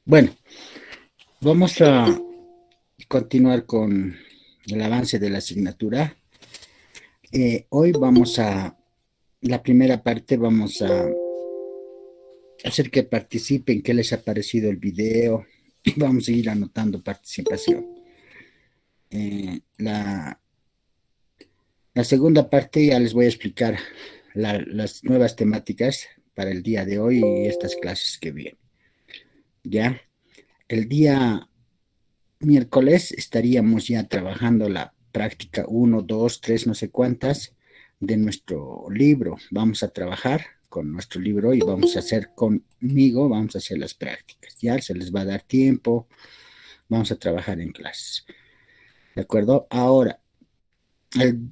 Bueno, vamos a continuar con el avance de la asignatura. Hoy la primera parte, vamos a hacer que participen, qué les ha parecido el video y vamos a ir anotando participación. La segunda parte ya les voy a explicar las nuevas temáticas para el día de hoy y estas clases que vienen. Ya, el día miércoles estaríamos ya trabajando la práctica uno, 2, 3, no sé cuántas de nuestro libro. Vamos a trabajar con nuestro libro y vamos a hacer conmigo, vamos a hacer las prácticas. Ya se les va a dar tiempo, vamos a trabajar en clases. ¿De acuerdo? Ahora,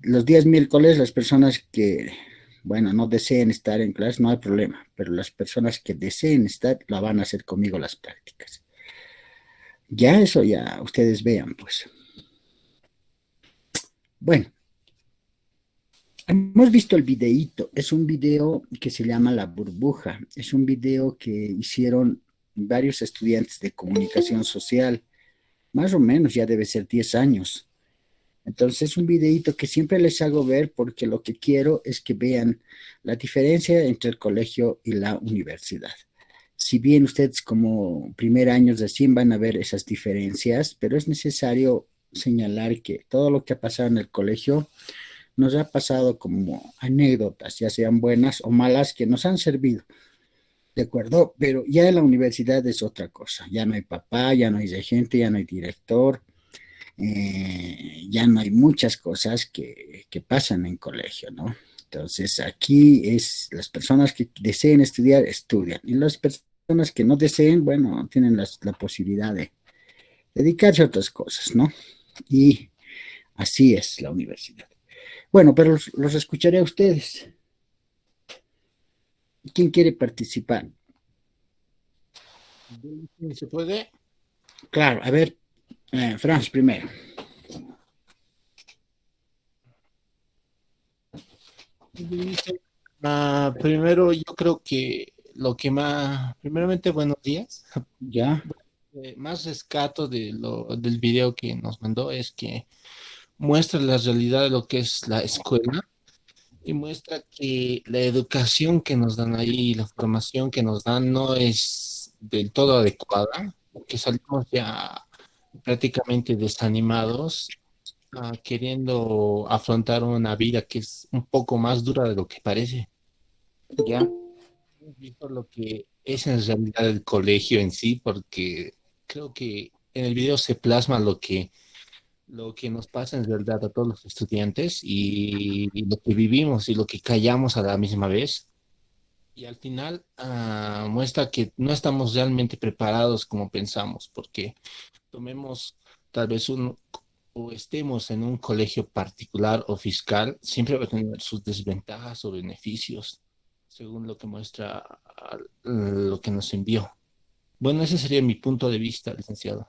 los días miércoles, las personas que, bueno, no deseen estar en clase, no hay problema, pero las personas que deseen estar, la van a hacer conmigo las prácticas. Ya eso ya ustedes vean, pues. Bueno, hemos visto el videíto, es un video que se llama La Burbuja, es un video que hicieron varios estudiantes de comunicación social, más o menos ya debe ser 10 años. Entonces es un videíto que siempre les hago ver porque lo que quiero es que vean la diferencia entre el colegio y la universidad. Si bien ustedes como primer años recién van a ver esas diferencias, pero es necesario señalar que todo lo que ha pasado en el colegio nos ha pasado como anécdotas, ya sean buenas o malas, que nos han servido, ¿de acuerdo? Pero ya en la universidad es otra cosa, ya no hay papá, ya no hay regente, ya no hay director, ya no hay muchas cosas que pasan en colegio, ¿no? Entonces aquí es las personas que deseen estudiar, estudian, y las personas que no deseen, bueno, tienen la posibilidad de dedicarse a otras cosas, ¿no? Y así es la universidad. Bueno, pero los escucharé a ustedes. ¿Quién quiere participar? Si se puede. Claro, a ver, Franz primero. Dice, primero, yo creo que lo que más, primeramente, buenos días. ¿Ya? Más rescato del video que nos mandó es que muestra la realidad de lo que es la escuela y muestra que la educación que nos dan ahí, la formación que nos dan no es del todo adecuada, que salimos ya prácticamente desanimados, queriendo afrontar una vida que es un poco más dura de lo que parece. ¿Ya? Hemos visto lo que es en realidad el colegio en sí, porque creo que en el video se plasma lo que nos pasa en realidad a todos los estudiantes y lo que vivimos y lo que callamos a la misma vez. Y al final muestra que no estamos realmente preparados como pensamos, porque tomemos tal vez un o estemos en un colegio particular o fiscal, siempre va a tener sus desventajas o beneficios, según lo que muestra lo que nos envió. Bueno, ese sería mi punto de vista, licenciado.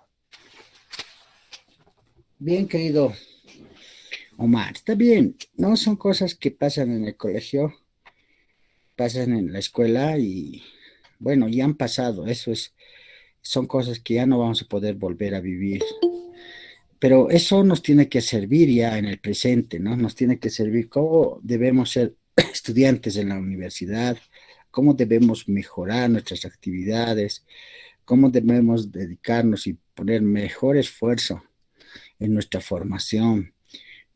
Bien, querido Omar, está bien. No son cosas que pasan en el colegio, pasan en la escuela y, bueno, ya han pasado. Son cosas que ya no vamos a poder volver a vivir. Pero eso nos tiene que servir ya en el presente, ¿no? Nos tiene que servir cómo debemos ser estudiantes en la universidad, cómo debemos mejorar nuestras actividades, cómo debemos dedicarnos y poner mejor esfuerzo en nuestra formación,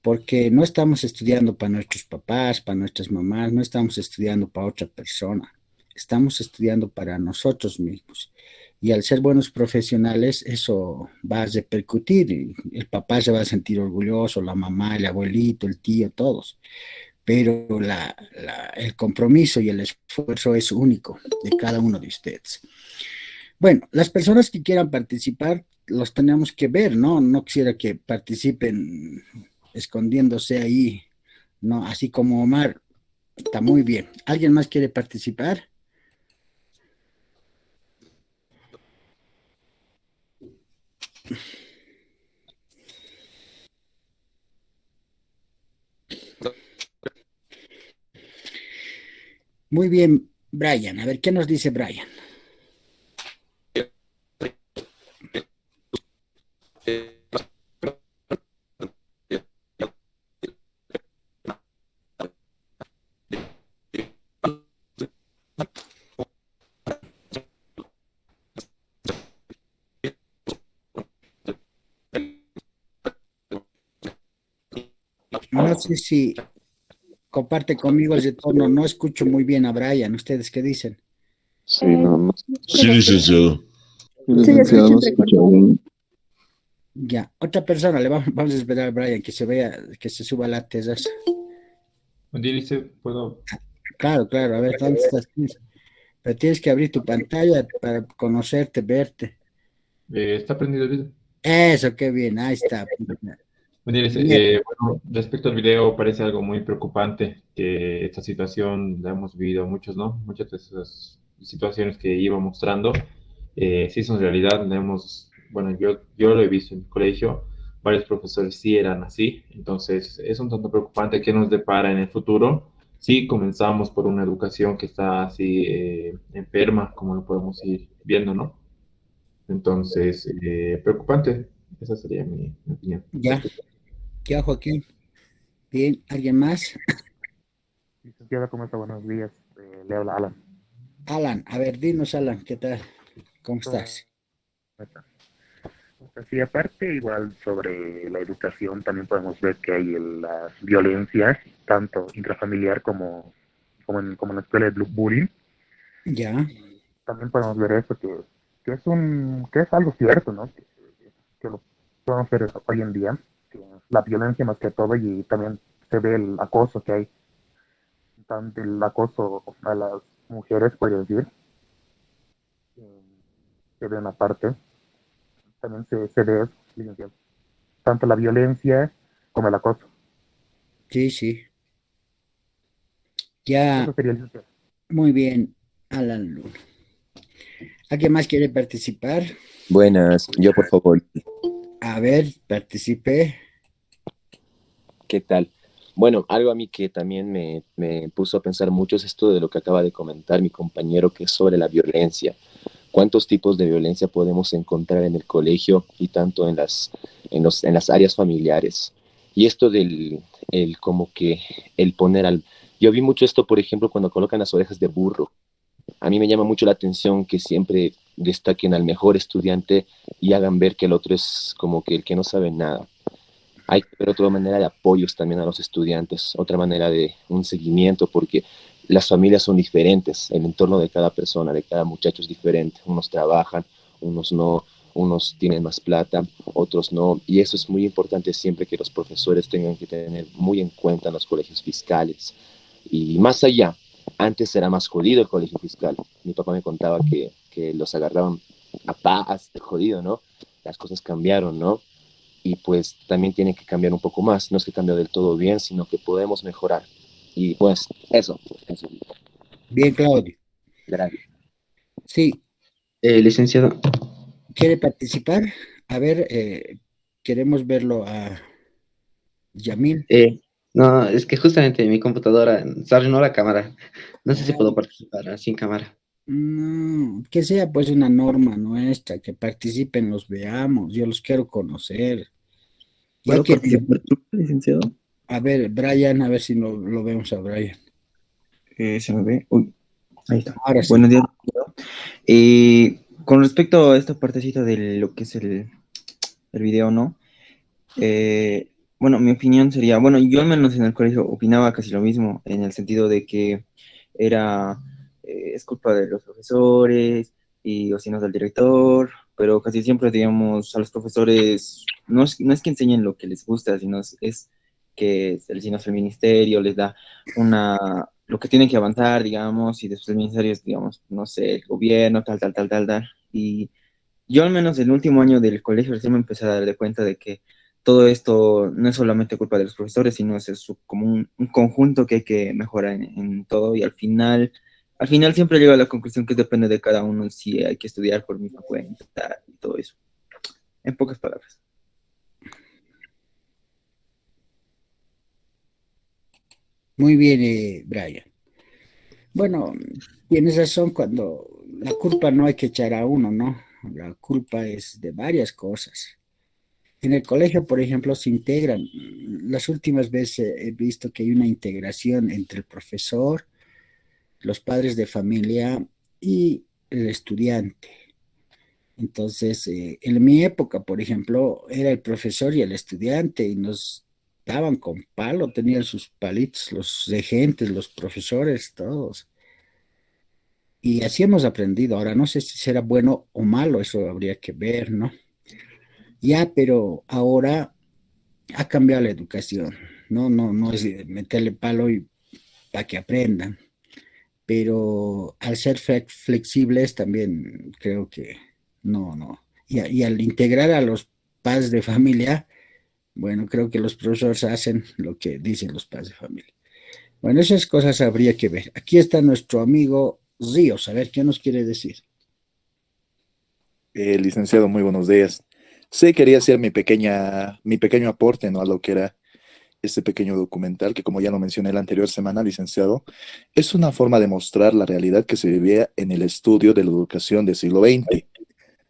porque no estamos estudiando para nuestros papás, para nuestras mamás, no estamos estudiando para otra persona, estamos estudiando para nosotros mismos. Y al ser buenos profesionales, eso va a repercutir. Y el papá se va a sentir orgulloso, la mamá, el abuelito, el tío, todos. Pero el compromiso y el esfuerzo es único de cada uno de ustedes. Bueno, las personas que quieran participar, los tenemos que ver, ¿no? No quisiera que participen escondiéndose ahí, ¿no? Así como Omar, está muy bien. ¿Alguien más quiere participar? Muy bien, Brian. A ver, ¿qué nos dice Brian? No sé si comparte conmigo el retorno, no escucho muy bien a Brian, ¿ustedes qué dicen? Sí, no Sí, licenciado. sí, Sí, licenciado, escucho no se escucha entrecortado. bien. Ya, otra persona, vamos a esperar a Brian que se vea, que se suba la terraza. Buen día, Lice. ¿Puedo? Claro, claro, a ver, ¿dónde estás? Pero tienes que abrir tu pantalla para conocerte, verte. ¿Está prendido el video? Eso, qué bien, ahí está. Buen día, Lice. Bien, Bueno, respecto al video, parece algo muy preocupante que esta situación la hemos vivido muchos, ¿no? Muchas de esas situaciones que iba mostrando, sí son realidad. Bueno, yo lo he visto en el colegio, varios profesores sí eran así, entonces es un tanto preocupante qué nos depara en el futuro. Sí, comenzamos por una educación que está así enferma, como lo podemos ir viendo, ¿no? Entonces, preocupante. Esa sería mi opinión. ya, ya, Joaquín. Bien, ¿alguien más? Licenciada, ¿cómo está? Buenos días. Le habla Alan. Alan, a ver, dinos, Alan, ¿qué tal? ¿Cómo estás? Sí, aparte, igual sobre la educación, también podemos ver que hay las violencias, tanto intrafamiliar como en la escuela de bullying. Ya, Y también podemos ver eso, que es algo cierto, ¿no? Que lo podemos ver hoy en día, que la violencia más que todo, y también se ve el acoso que hay, tanto el acoso a las mujeres, podría decir, eh, se ve una parte. También se ve eso, licenciado. Tanto la violencia como el acoso. sí, sí. Ya, Eso sería licenciado. muy bien, Alan Luna. ¿Alguien más quiere participar? Buenas, yo por favor, A ver, participe. ¿qué tal? Bueno, algo a mí que también me puso a pensar mucho es esto de lo que acaba de comentar mi compañero, que es sobre la violencia. ¿Cuántos tipos de violencia podemos encontrar en el colegio y tanto en las áreas familiares? Y esto como que el poner al... Yo vi mucho esto, por ejemplo, cuando colocan las orejas de burro. A mí me llama mucho la atención que siempre destaquen al mejor estudiante y hagan ver que el otro es como que el que no sabe nada. Hay que ver otra manera de apoyos también a los estudiantes, otra manera de un seguimiento, porque las familias son diferentes, el entorno de cada persona, de cada muchacho es diferente. Unos trabajan, unos no, unos tienen más plata, otros no. Y eso es muy importante siempre que los profesores tengan que tener muy en cuenta en los colegios fiscales. Y más allá, antes era más jodido el colegio fiscal. Mi papá me contaba que los agarraban a paz, jodido, ¿no? Las cosas cambiaron, ¿no? Y pues también tiene que cambiar un poco más. No es que cambie del todo bien, sino que podemos mejorar. Y pues eso. Bien, Claudio. Gracias. Sí, Licenciado, ¿quiere participar? A ver, queremos verlo a Yamil. no, es que justamente mi computadora se arruinó la cámara. No sé si puedo participar sin cámara. Que sea pues una norma nuestra, que participen, los veamos, yo los quiero conocer. Ya ¿Puedo que, participar, licenciado? a ver, Brian, a ver si lo vemos a Brian. Se me ve. Uy, ahí está. Ahora sí. Buenos días. Con respecto a esta partecita de lo que es el video, ¿no? Bueno, mi opinión sería, bueno, yo al menos en el colegio opinaba casi lo mismo, en el sentido de que era, es culpa de los profesores y o si no del director, pero casi siempre, digamos, a los profesores no es que enseñen lo que les gusta, sino es que si no es el ministerio les da lo que tienen que avanzar, digamos, y después el ministerio es, digamos, no sé, el gobierno, tal, tal, tal, tal, tal. Y yo al menos el último año del colegio recién me empecé a dar de cuenta de que todo esto no es solamente culpa de los profesores, sino como un conjunto que hay que mejorar en todo y al final siempre llego a la conclusión que depende de cada uno si hay que estudiar por misma cuenta y todo eso. En pocas palabras. Muy bien, Brian. Bueno, tienes razón cuando la culpa no hay que echar a uno, ¿no? La culpa es de varias cosas. En el colegio, por ejemplo, se integran. Las últimas veces he visto que hay una integración entre el profesor, los padres de familia y el estudiante. Entonces, en mi época, por ejemplo, era el profesor y el estudiante y nos daban con palo, tenían sus palitos, los regentes, los profesores, todos. Y así hemos aprendido. Ahora, no sé si será bueno o malo, eso habría que ver, ¿no? Ya, pero ahora ha cambiado la educación. No es de meterle palo y para que aprendan. Pero al ser flexibles también creo que no. Y al integrar a los padres de familia, bueno, creo que los profesores hacen lo que dicen los padres de familia. Bueno, esas cosas habría que ver. Aquí está nuestro amigo Ríos, a ver qué nos quiere decir. Licenciado, muy buenos días. Sí, quería hacer mi pequeño aporte, ¿no? A lo que era este pequeño documental, que como ya lo mencioné la anterior semana, licenciado, es una forma de mostrar la realidad que se vivía en el estudio de la educación del siglo XX,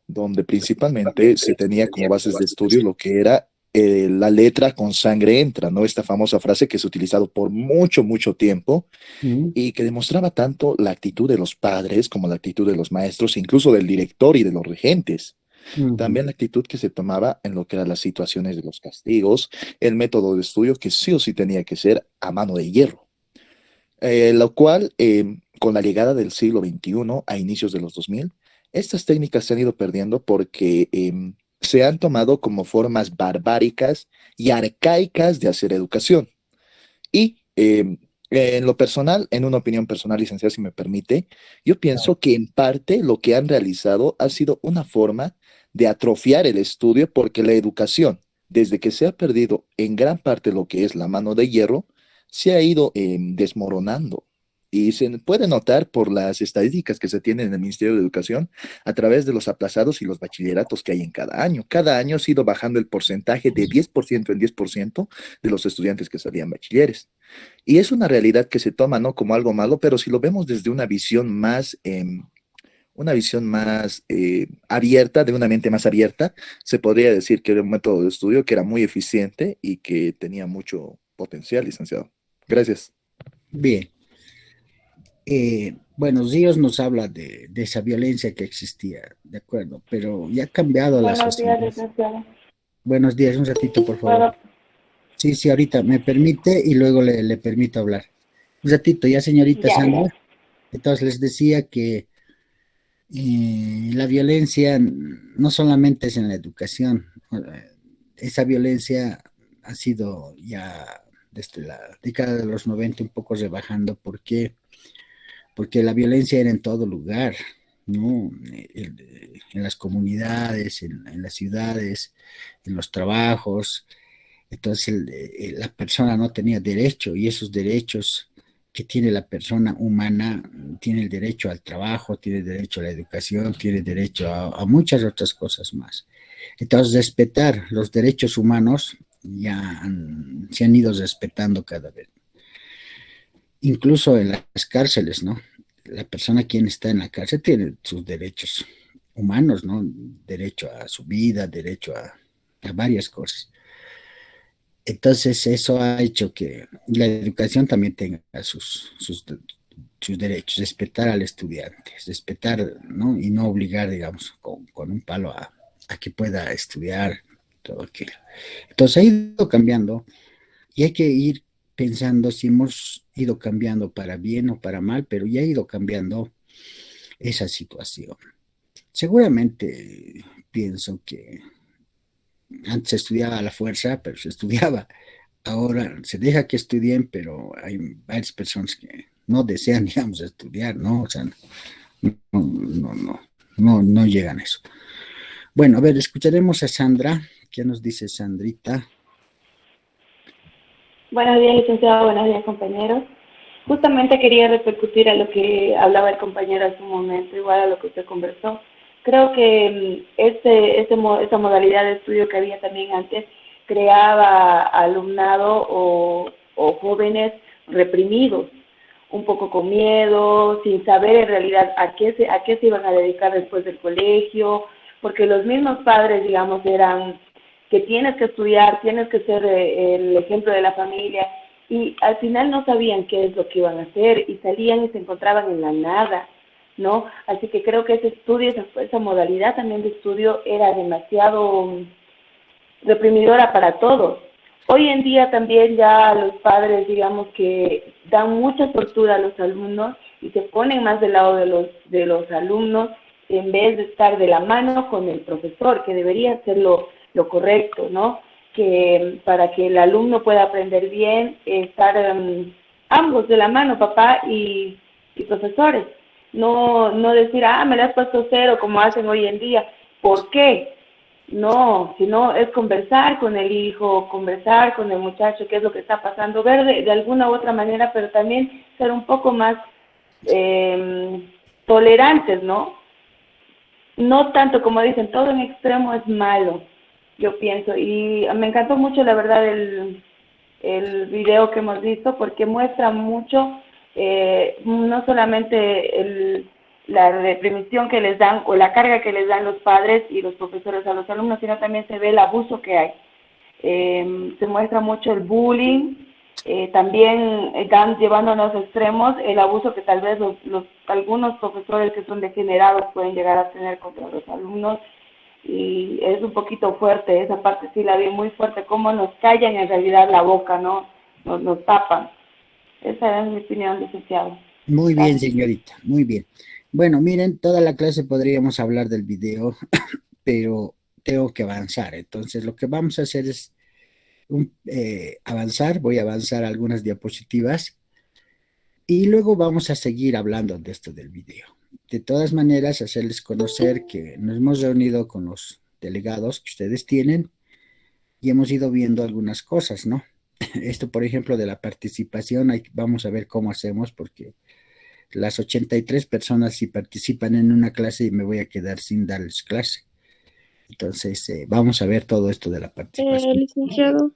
donde principalmente se tenía como bases de estudio lo que era la letra con sangre entra, ¿no? Esta famosa frase que se ha utilizado por mucho, mucho tiempo Mm, y que demostraba tanto la actitud de los padres como la actitud de los maestros, incluso del director y de los regentes. ujú, También la actitud que se tomaba en lo que eran las situaciones de los castigos, el método de estudio que sí o sí tenía que ser a mano de hierro, lo cual con la llegada del siglo XXI a inicios de los 2000, estas técnicas se han ido perdiendo porque se han tomado como formas barbáricas y arcaicas de hacer educación. Y en lo personal, en una opinión personal, licenciado, si me permite, yo pienso que en parte lo que han realizado ha sido una forma de atrofiar el estudio porque la educación, desde que se ha perdido en gran parte lo que es la mano de hierro, se ha ido desmoronando. Y se puede notar por las estadísticas que se tienen en el Ministerio de Educación a través de los aplazados y los bachilleratos que hay en cada año. Cada año ha ido bajando el porcentaje de 10% en 10% de los estudiantes que salían bachilleres. Y es una realidad que se toma, ¿no? Como algo malo, pero si lo vemos desde una visión más abierta, de una mente más abierta, se podría decir que era un método de estudio que era muy eficiente y que tenía mucho potencial, licenciado. Gracias. bien. Bueno, Ríos nos habla de esa violencia que existía, de acuerdo, pero ya ha cambiado la Buenos días, sociedad. licenciado. Buenos días, un ratito, por favor. Bueno, Sí, sí, ahorita me permite y luego le permito hablar. Un ratito, ya, señorita ya, Sandra. gracias. Entonces les decía que la violencia no solamente es en la educación, esa violencia ha sido ya desde la década de los 90 un poco rebajando. ¿Por qué? Porque la violencia era en todo lugar, ¿no? En las comunidades, en las ciudades, en los trabajos. Entonces la persona no tenía derecho y esos derechos que tiene la persona humana, tiene el derecho al trabajo, tiene derecho a la educación, tiene derecho a muchas otras cosas más. Entonces, respetar los derechos humanos se han ido respetando cada vez. Incluso en las cárceles, ¿no? La persona quien está en la cárcel tiene sus derechos humanos, ¿no? Derecho a su vida, derecho a varias cosas. Entonces, eso ha hecho que la educación también tenga sus derechos, respetar al estudiante, respetar, ¿no? Y no obligar, digamos, con un palo a que pueda estudiar todo aquello. Entonces, ha ido cambiando y hay que ir pensando si hemos ido cambiando para bien o para mal, pero ya ha ido cambiando esa situación. Seguramente pienso que antes se estudiaba a la fuerza, pero se estudiaba. Ahora se deja que estudien, pero hay varias personas que no desean, digamos, estudiar, ¿no? O sea, no llegan a eso. Bueno, a ver, escucharemos a Sandra. ¿Qué nos dice Sandrita? Buenos días, licenciado. Buenos días, compañeros. Justamente quería repercutir a lo que hablaba el compañero hace un momento, igual a lo que usted conversó. Creo que esa modalidad de estudio que había también antes creaba alumnado o jóvenes reprimidos, un poco con miedo, sin saber en realidad a qué se iban a dedicar después del colegio, porque los mismos padres, digamos, eran que tienes que estudiar, tienes que ser el ejemplo de la familia, y al final no sabían qué es lo que iban a hacer y salían y se encontraban en la nada, ¿no? Así que creo que ese estudio, esa modalidad también de estudio era demasiado reprimidora para todos. Hoy en día también ya los padres, digamos que dan mucha tortura a los alumnos y se ponen más del lado de los alumnos en vez de estar de la mano con el profesor, que debería ser lo correcto, ¿no? Que para que el alumno pueda aprender bien, estar ambos de la mano, papá y profesores. No decir, me le has puesto cero como hacen hoy en día. ¿Por qué? No, sino es conversar con el hijo, conversar con el muchacho, qué es lo que está pasando, ver de alguna u otra manera, pero también ser un poco más tolerantes, ¿no? No tanto como dicen, todo en extremo es malo, yo pienso. Y me encantó mucho, la verdad, el video que hemos visto, porque muestra mucho, no solamente la reprimición que les dan o la carga que les dan los padres y los profesores a los alumnos, sino también se ve el abuso que hay. Se muestra mucho el bullying, también están llevándonos a extremos el abuso que tal vez algunos profesores que son degenerados pueden llegar a tener contra los alumnos, y es un poquito fuerte, esa parte sí la vi muy fuerte, cómo nos callan en realidad la boca, ¿no? Nos tapan. Esa es mi opinión, licenciado. Muy bien, señorita, muy bien. Bueno, miren, toda la clase podríamos hablar del video, pero tengo que avanzar. Entonces, lo que vamos a hacer es avanzar. Voy a avanzar algunas diapositivas y luego vamos a seguir hablando de esto del video. De todas maneras, hacerles conocer que nos hemos reunido con los delegados que ustedes tienen y hemos ido viendo algunas cosas, ¿no? Esto, por ejemplo, de la participación, vamos a ver cómo hacemos, porque las 83 personas si participan en una clase y me voy a quedar sin darles clase. Entonces, vamos a ver todo esto de la participación. Licenciado,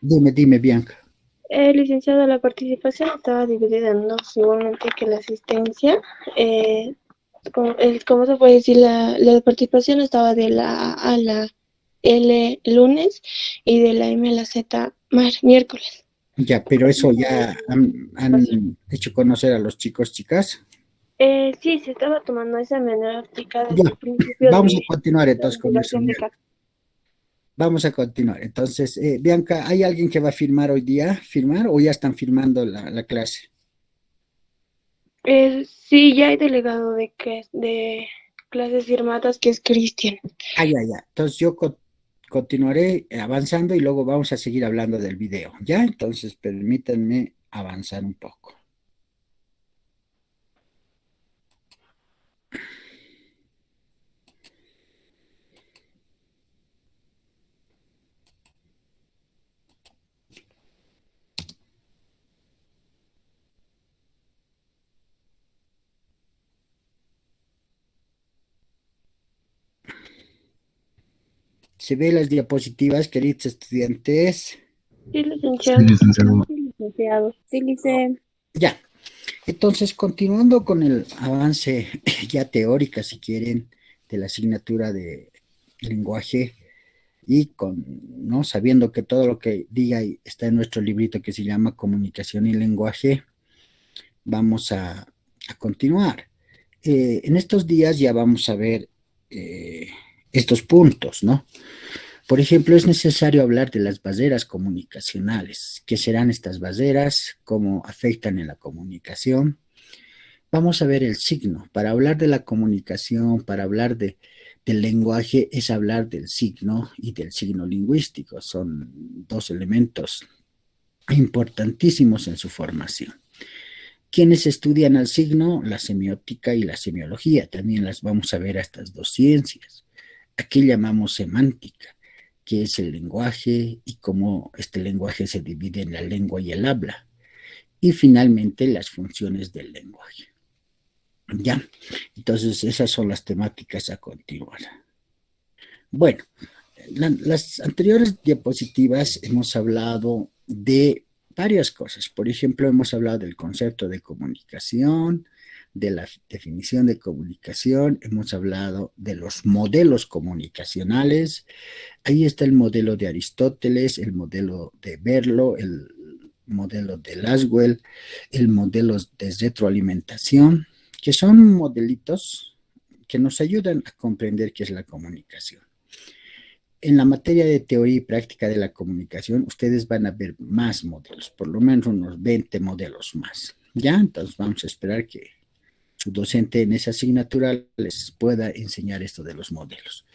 Dime, Bianca. licenciado, la participación estaba dividida en dos, igualmente que la asistencia. ¿Cómo se puede decir? La participación estaba de la A a la L lunes y de la M a la Z miércoles. Ya, pero eso ya han hecho conocer a los chicos, chicas. Sí, se estaba tomando esa menéutica desde Ya, el principio. vamos a continuar entonces con eso. de clase. Vamos a continuar. Entonces, Bianca, ¿hay alguien que va a firmar hoy día? ¿Firmar o ya están firmando la clase? Sí, ya hay delegado de clases firmadas, que es Cristian. Ya. Entonces yo continuaré avanzando y luego vamos a seguir hablando del video, ¿ya? Entonces permítanme avanzar un poco. ¿Se ve las diapositivas, queridos estudiantes? Sí, licenciado. Sí, licenciado. Ya. Entonces, continuando con el avance ya teórica, si quieren, de la asignatura de lenguaje y ¿no? Sabiendo que todo lo que diga está en nuestro librito que se llama Comunicación y Lenguaje, vamos a continuar. En estos días ya vamos a ver estos puntos, ¿no? Por ejemplo, es necesario hablar de las barreras comunicacionales. ¿Qué serán estas barreras? ¿Cómo afectan en la comunicación? Vamos a ver el signo. Para hablar de la comunicación, para hablar del lenguaje, es hablar del signo y del signo lingüístico. Son dos elementos importantísimos en su formación. ¿Quiénes estudian al signo? La semiótica y la semiología. También las vamos a ver a estas dos ciencias. Aquí llamamos semántica, que es el lenguaje y cómo este lenguaje se divide en la lengua y el habla. Y finalmente las funciones del lenguaje. ¿Ya? Entonces esas son las temáticas a continuar. Bueno, las anteriores diapositivas hemos hablado de varias cosas. Por ejemplo, hemos hablado del concepto de comunicación, de la definición de comunicación, hemos hablado de los modelos comunicacionales. Ahí está el modelo de Aristóteles, el modelo de Berlo, el modelo de Laswell, el modelo de retroalimentación, que son modelitos que nos ayudan a comprender qué es la comunicación. En la materia de teoría y práctica de la comunicación, ustedes van a ver más modelos, por lo menos unos 20 modelos más. ¿Ya? Entonces vamos a esperar que su docente en esa asignatura les pueda enseñar esto de los modelos.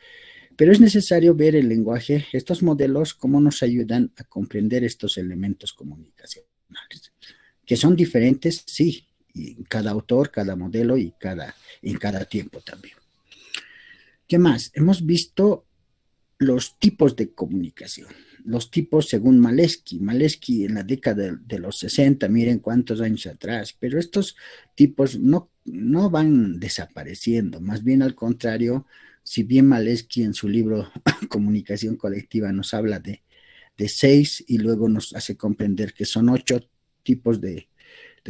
Pero es necesario ver el lenguaje, estos modelos, cómo nos ayudan a comprender estos elementos comunicacionales, que son diferentes, sí, y cada autor, cada modelo y en cada tiempo también. ¿Qué más? Hemos visto los tipos de comunicación, los tipos según Malesky. Malesky en la década de los 60, miren cuántos años atrás, pero estos tipos no van desapareciendo, más bien al contrario, si bien Malesky en su libro Comunicación Colectiva nos habla de 6 y luego nos hace comprender que son 8 tipos de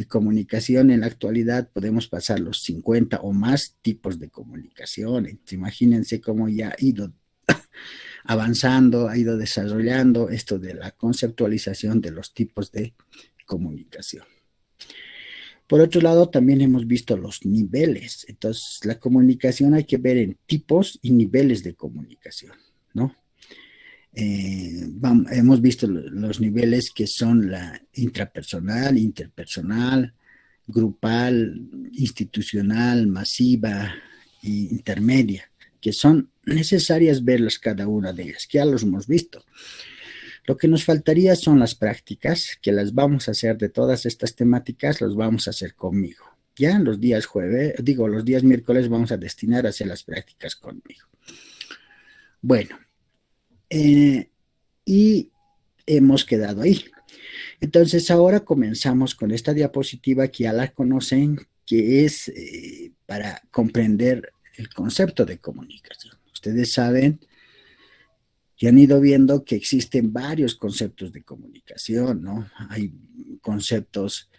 comunicación, en la actualidad podemos pasar los 50 o más tipos de comunicación. Entonces, imagínense cómo ya ha ido avanzando, ha ido desarrollando esto de la conceptualización de los tipos de comunicación. Por otro lado, también hemos visto los niveles. Entonces, la comunicación hay que ver en tipos y niveles de comunicación, ¿no? Hemos visto los niveles que son la intrapersonal, interpersonal, grupal, institucional, masiva e intermedia, que son necesarias verlas cada una de ellas, que ya los hemos visto. Lo que nos faltaría son las prácticas, que las vamos a hacer de todas estas temáticas, las vamos a hacer conmigo. Ya los días los días miércoles vamos a destinar a hacer las prácticas conmigo. Bueno, y hemos quedado ahí. Entonces ahora comenzamos con esta diapositiva que ya la conocen, que es para comprender el concepto de comunicación. Ustedes saben y han ido viendo que existen varios conceptos de comunicación, ¿no? Hay conceptos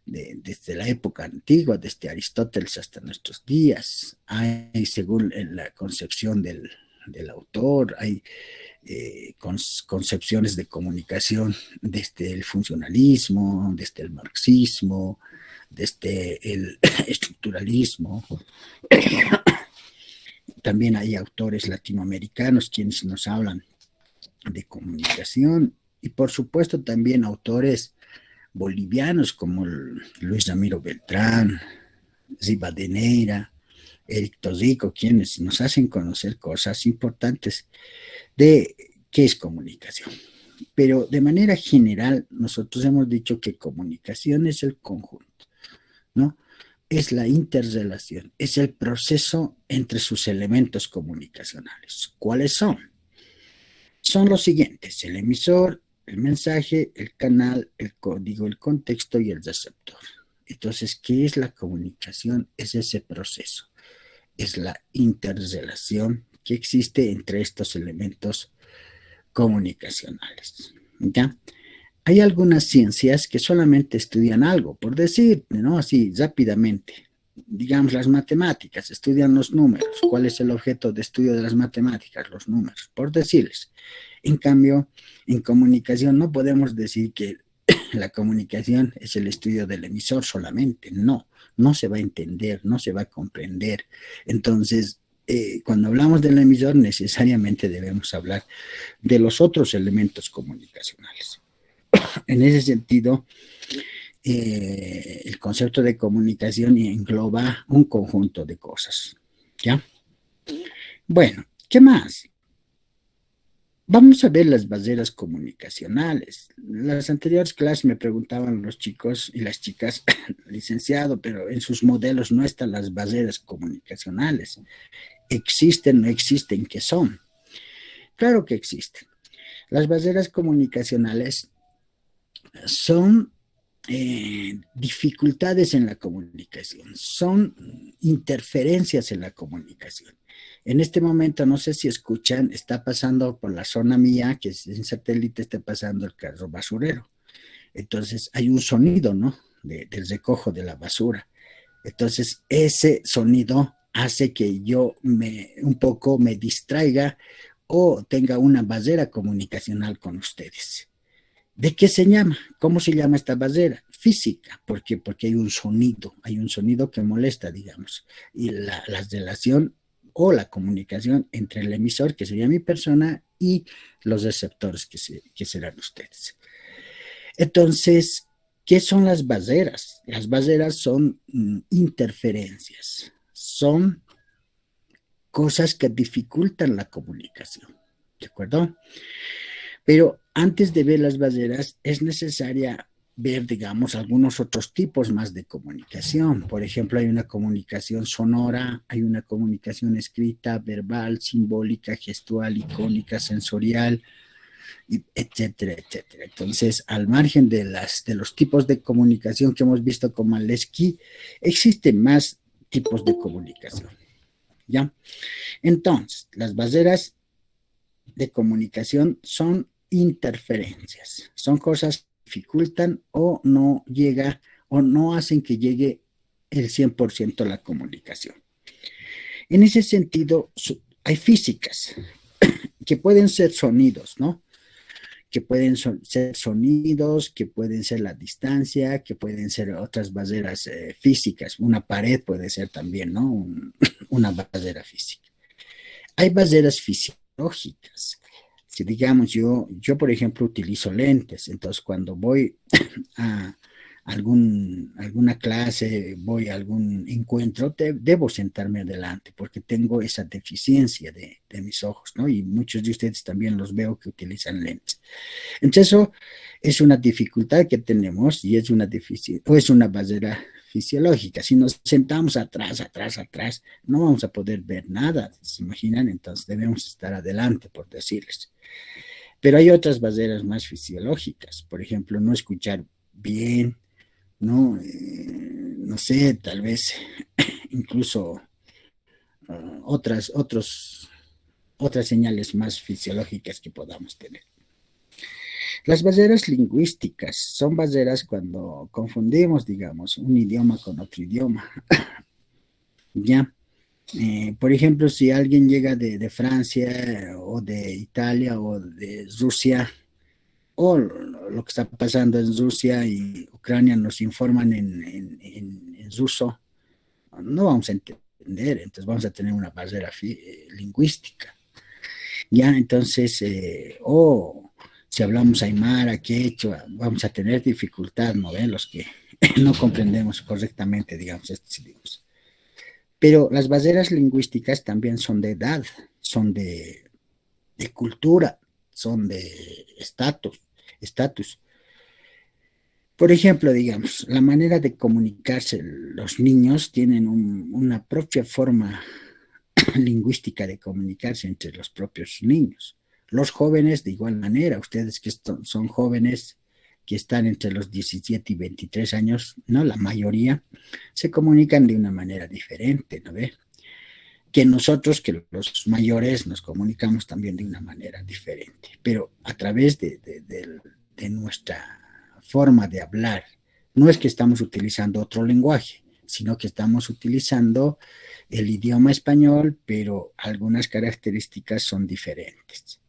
desde la época antigua, desde Aristóteles hasta nuestros días. Hay, según la concepción del autor, hay concepciones de comunicación desde el funcionalismo, desde el marxismo, desde el estructuralismo. También hay autores latinoamericanos quienes nos hablan de comunicación y por supuesto también autores bolivianos como Luis Ramiro Beltrán, Rivadeneira, Eric Tosico, quienes nos hacen conocer cosas importantes de qué es comunicación. Pero de manera general nosotros hemos dicho que comunicación es el conjunto, ¿no? Es la interrelación, es el proceso entre sus elementos comunicacionales. ¿Cuáles son? Son los siguientes: el emisor, el mensaje, el canal, el código, el contexto y el receptor. Entonces, ¿qué es la comunicación? Es ese proceso, es la interrelación que existe entre estos elementos comunicacionales. ¿Ya? Hay algunas ciencias que solamente estudian algo, por decir, ¿no? Así rápidamente. Digamos, las matemáticas, estudian los números. ¿Cuál es el objeto de estudio de las matemáticas? Los números, por decirles. En cambio, en comunicación no podemos decir que la comunicación es el estudio del emisor solamente. No se va a entender, no se va a comprender. Entonces, cuando hablamos del emisor, necesariamente debemos hablar de los otros elementos comunicacionales. En ese sentido, el concepto de comunicación engloba un conjunto de cosas, ¿ya? Bueno, ¿qué más? Vamos a ver las barreras comunicacionales. Las anteriores clases me preguntaban los chicos y las chicas, licenciado, pero en sus modelos no están las barreras comunicacionales. ¿Existen, no existen? ¿Qué son? Claro que existen. Las barreras comunicacionales son dificultades en la comunicación, son interferencias en la comunicación. En este momento, no sé si escuchan, está pasando por la zona mía, que es en satélite, está pasando el carro basurero. Entonces hay un sonido, ¿no? Del recojo de la basura. Entonces, ese sonido hace que yo un poco me distraiga o tenga una barrera comunicacional con ustedes. ¿De qué se llama? ¿Cómo se llama esta barrera? Física. ¿Por qué? Porque hay un sonido que molesta, digamos, y la relación o la comunicación entre el emisor, que sería mi persona, y los receptores, que serán ustedes. Entonces, ¿qué son las barreras? Las barreras son interferencias, son cosas que dificultan la comunicación, ¿de acuerdo? Pero antes de ver las barreras es necesaria ver, digamos, algunos otros tipos más de comunicación. Por ejemplo, hay una comunicación sonora, hay una comunicación escrita, verbal, simbólica, gestual, icónica, sensorial, etcétera, etcétera. Entonces, al margen de los tipos de comunicación que hemos visto con Malesky, existen más tipos de comunicación, ¿ya? Entonces, las barreras de comunicación son interferencias, son cosas que dificultan o no llega o no hacen que llegue el 100% la comunicación. En ese sentido, hay físicas que pueden ser sonidos, ¿no? Que pueden ser sonidos, que pueden ser la distancia, que pueden ser otras barreras físicas. Una pared puede ser también, ¿no? Una barrera física. Hay barreras fisiológicas. Si digamos, yo por ejemplo utilizo lentes, entonces cuando voy a alguna clase, voy a algún encuentro, debo sentarme adelante porque tengo esa deficiencia de mis ojos, ¿no? Y muchos de ustedes también los veo que utilizan lentes. Entonces eso es una dificultad que tenemos y es una barrera fisiológica. Si nos sentamos atrás, no vamos a poder ver nada, ¿se imaginan? Entonces debemos estar adelante, por decirles. Pero hay otras barreras más fisiológicas, por ejemplo, no escuchar bien, no, no sé, tal vez incluso otras señales más fisiológicas que podamos tener. Las barreras lingüísticas son barreras cuando confundimos, digamos, un idioma con otro idioma. ¿Ya? Por ejemplo, si alguien llega de Francia o de Italia o de Rusia, o lo que está pasando en Rusia y Ucrania nos informan en ruso, no vamos a entender, entonces vamos a tener una barrera lingüística. Ya, entonces, si hablamos aymara, quechua, vamos a tener dificultad, ¿no ven? Los que no comprendemos correctamente, digamos, estos idiomas. Pero las barreras lingüísticas también son de edad, son de cultura, son de estatus. Por ejemplo, digamos, la manera de comunicarse, los niños tienen una propia forma lingüística de comunicarse entre los propios niños. Los jóvenes, de igual manera, ustedes que son jóvenes, que están entre los 17 y 23 años, ¿no? La mayoría se comunican de una manera diferente, ¿no ve? Que nosotros, que los mayores, nos comunicamos también de una manera diferente, pero a través de nuestra forma de hablar. No es que estamos utilizando otro lenguaje, sino que estamos utilizando el idioma español, pero algunas características son diferentes.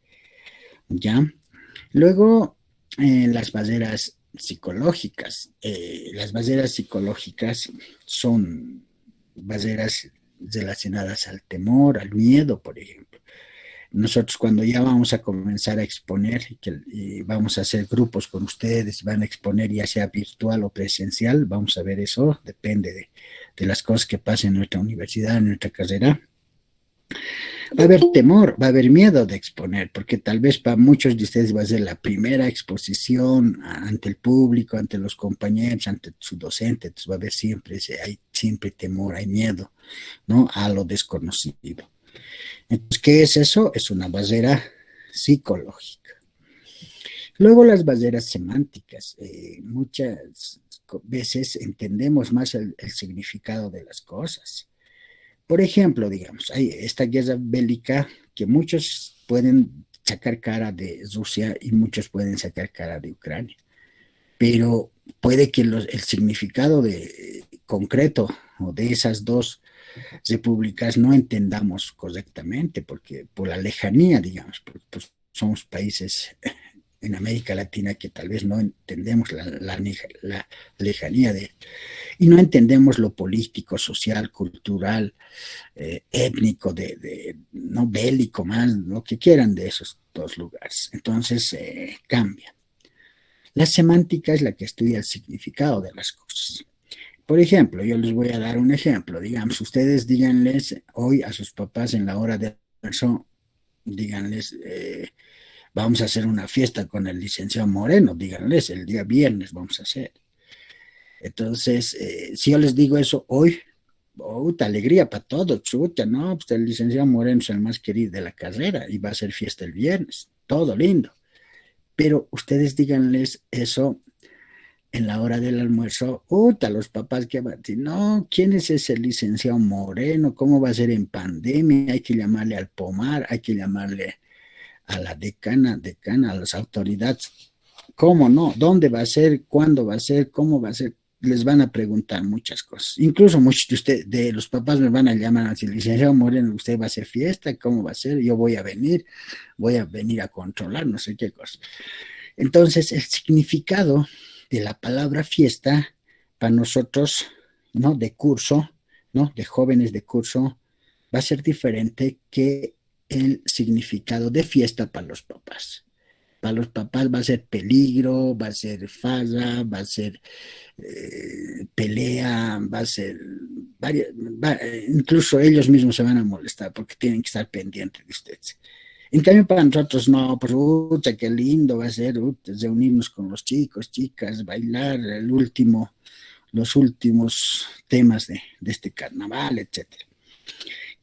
¿Ya? Luego, las barreras psicológicas. Las barreras psicológicas son barreras relacionadas al temor, al miedo, por ejemplo. Nosotros cuando ya vamos a comenzar a exponer y vamos a hacer grupos con ustedes, van a exponer ya sea virtual o presencial, vamos a ver eso, depende de las cosas que pasen en nuestra universidad, en nuestra carrera. Va a haber temor, va a haber miedo de exponer, porque tal vez para muchos de ustedes va a ser la primera exposición ante el público, ante los compañeros, ante su docente, entonces va a haber hay siempre temor, hay miedo, ¿no? A lo desconocido. Entonces, ¿qué es eso? Es una barrera psicológica. Luego las barreras semánticas. Muchas veces entendemos más el significado de las cosas. Por ejemplo, digamos, hay esta guerra bélica que muchos pueden sacar cara de Rusia y muchos pueden sacar cara de Ucrania. Pero puede que el significado concreto o de esas dos repúblicas no entendamos correctamente, porque por la lejanía, digamos, porque pues, somos países en América Latina que tal vez no entendemos la lejanía y no entendemos lo político, social, cultural, étnico, no bélico, más lo que quieran de esos dos lugares. Entonces cambia. La semántica es la que estudia el significado de las cosas. Por ejemplo, yo les voy a dar un ejemplo. Digamos, ustedes díganles hoy a sus papás en la hora de almuerzo, díganles, vamos a hacer una fiesta con el licenciado Moreno, díganles, el día viernes vamos a hacer. Entonces, si yo les digo eso hoy, puta alegría para todos, chucha, ¿no? Pues el licenciado Moreno es el más querido de la carrera y va a hacer fiesta el viernes, todo lindo. Pero ustedes díganles eso en la hora del almuerzo, los papás que van a decir, no, ¿quién es ese licenciado Moreno? ¿Cómo va a ser en pandemia? Hay que llamarle al pomar, hay que llamarle a la decana, a las autoridades. ¿Cómo no? ¿Dónde va a ser? ¿Cuándo va a ser? ¿Cómo va a ser? Les van a preguntar muchas cosas. Incluso muchos de los papás me van a llamar a decir, licenciado Moreno, ¿usted va a hacer fiesta? ¿Cómo va a ser? Yo voy a venir a controlar, no sé qué cosa. Entonces, el significado de la palabra fiesta para nosotros, ¿no? De curso, ¿no? De jóvenes de curso, va a ser diferente que el significado de fiesta para los papás. Para los papás va a ser peligro, va a ser farra, va a ser pelea, va a ser incluso ellos mismos se van a molestar porque tienen que estar pendientes de ustedes. En cambio, para nosotros no, pues, qué lindo va a ser reunirnos con los chicos, chicas, bailar los últimos temas de este carnaval, etcétera.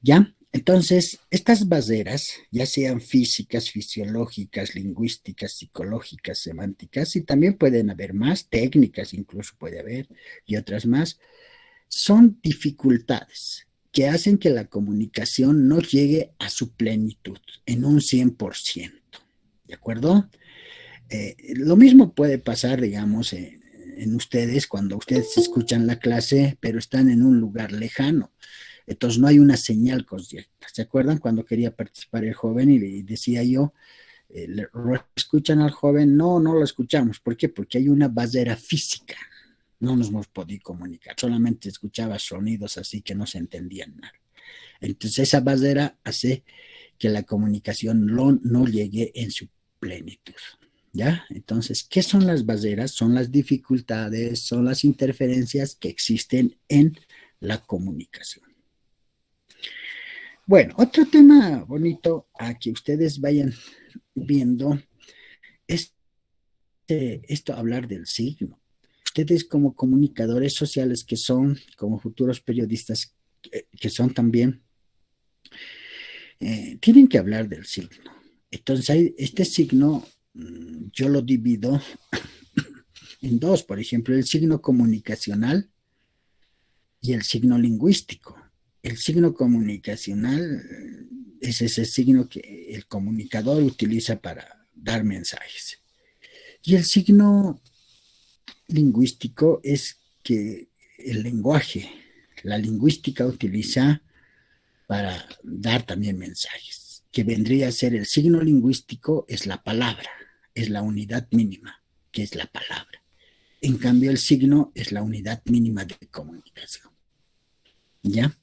¿Ya? Entonces, estas barreras, ya sean físicas, fisiológicas, lingüísticas, psicológicas, semánticas, y también pueden haber más, técnicas incluso puede haber, y otras más, son dificultades que hacen que la comunicación no llegue a su plenitud, en un 100%, ¿de acuerdo? Lo mismo puede pasar, digamos, en ustedes cuando ustedes escuchan la clase, pero están en un lugar lejano. Entonces no hay una señal correcta. ¿Se acuerdan cuando quería participar el joven y le decía yo, ¿lo escuchan al joven? No, no lo escuchamos. ¿Por qué? Porque hay una barrera física. No nos hemos podido comunicar. Solamente escuchaba sonidos así que no se entendían nada. Entonces esa barrera hace que la comunicación no llegue en su plenitud. ¿Ya? Entonces, ¿qué son las barreras? Son las dificultades, son las interferencias que existen en la comunicación. Bueno, otro tema bonito a que ustedes vayan viendo es esto, hablar del signo. Ustedes como comunicadores sociales que son, como futuros periodistas que son también, tienen que hablar del signo. Entonces, este signo yo lo divido en dos, por ejemplo, el signo comunicacional y el signo lingüístico. El signo comunicacional es ese signo que el comunicador utiliza para dar mensajes. Y el signo lingüístico es que el lenguaje, la lingüística utiliza para dar también mensajes, que vendría a ser el signo lingüístico es la palabra, es la unidad mínima, que es la palabra. En cambio, el signo es la unidad mínima de comunicación. ¿Ya?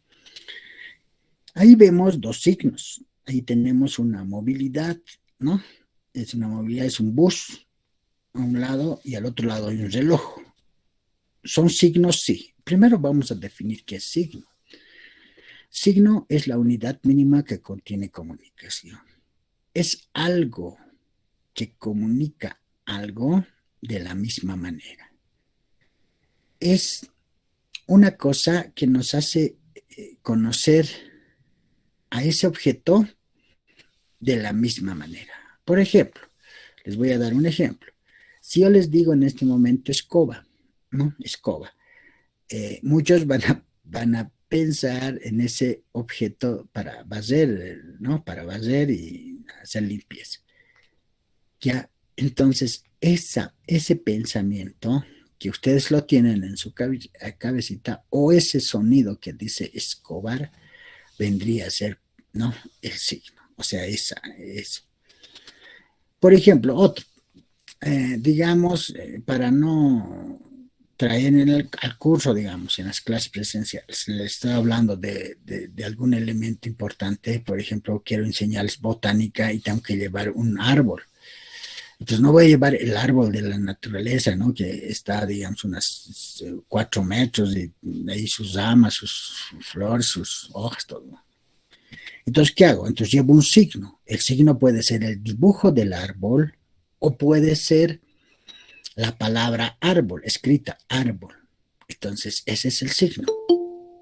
Ahí vemos dos signos. Ahí tenemos una movilidad, ¿no? Es una movilidad, es un bus a un lado y al otro lado hay un reloj. ¿Son signos? Sí. Primero vamos a definir qué es signo. Signo es la unidad mínima que contiene comunicación. Es algo que comunica algo de la misma manera. Es una cosa que nos hace conocer a ese objeto de la misma manera. Por ejemplo, les voy a dar un ejemplo. Si yo les digo en este momento escoba, ¿no? Escoba. Muchos van a pensar en ese objeto para barrer, ¿no? Para barrer y hacer limpieza. Ya, entonces, ese pensamiento que ustedes lo tienen en su cabecita, o ese sonido que dice Escobar, vendría a ser, ¿no? El signo. O sea, esa es. Por ejemplo, otro, digamos, para no traer al curso, digamos, en las clases presenciales, les estoy hablando de algún elemento importante. Por ejemplo, quiero enseñarles botánica y tengo que llevar un árbol. Entonces no voy a llevar el árbol de la naturaleza, ¿no? Que está, digamos, unas 4 metros, y ahí sus ramas, sus flores, sus hojas, todo, ¿no? Entonces, ¿qué hago? Entonces llevo un signo. El signo puede ser el dibujo del árbol o puede ser la palabra árbol, escrita árbol. Entonces, ese es el signo.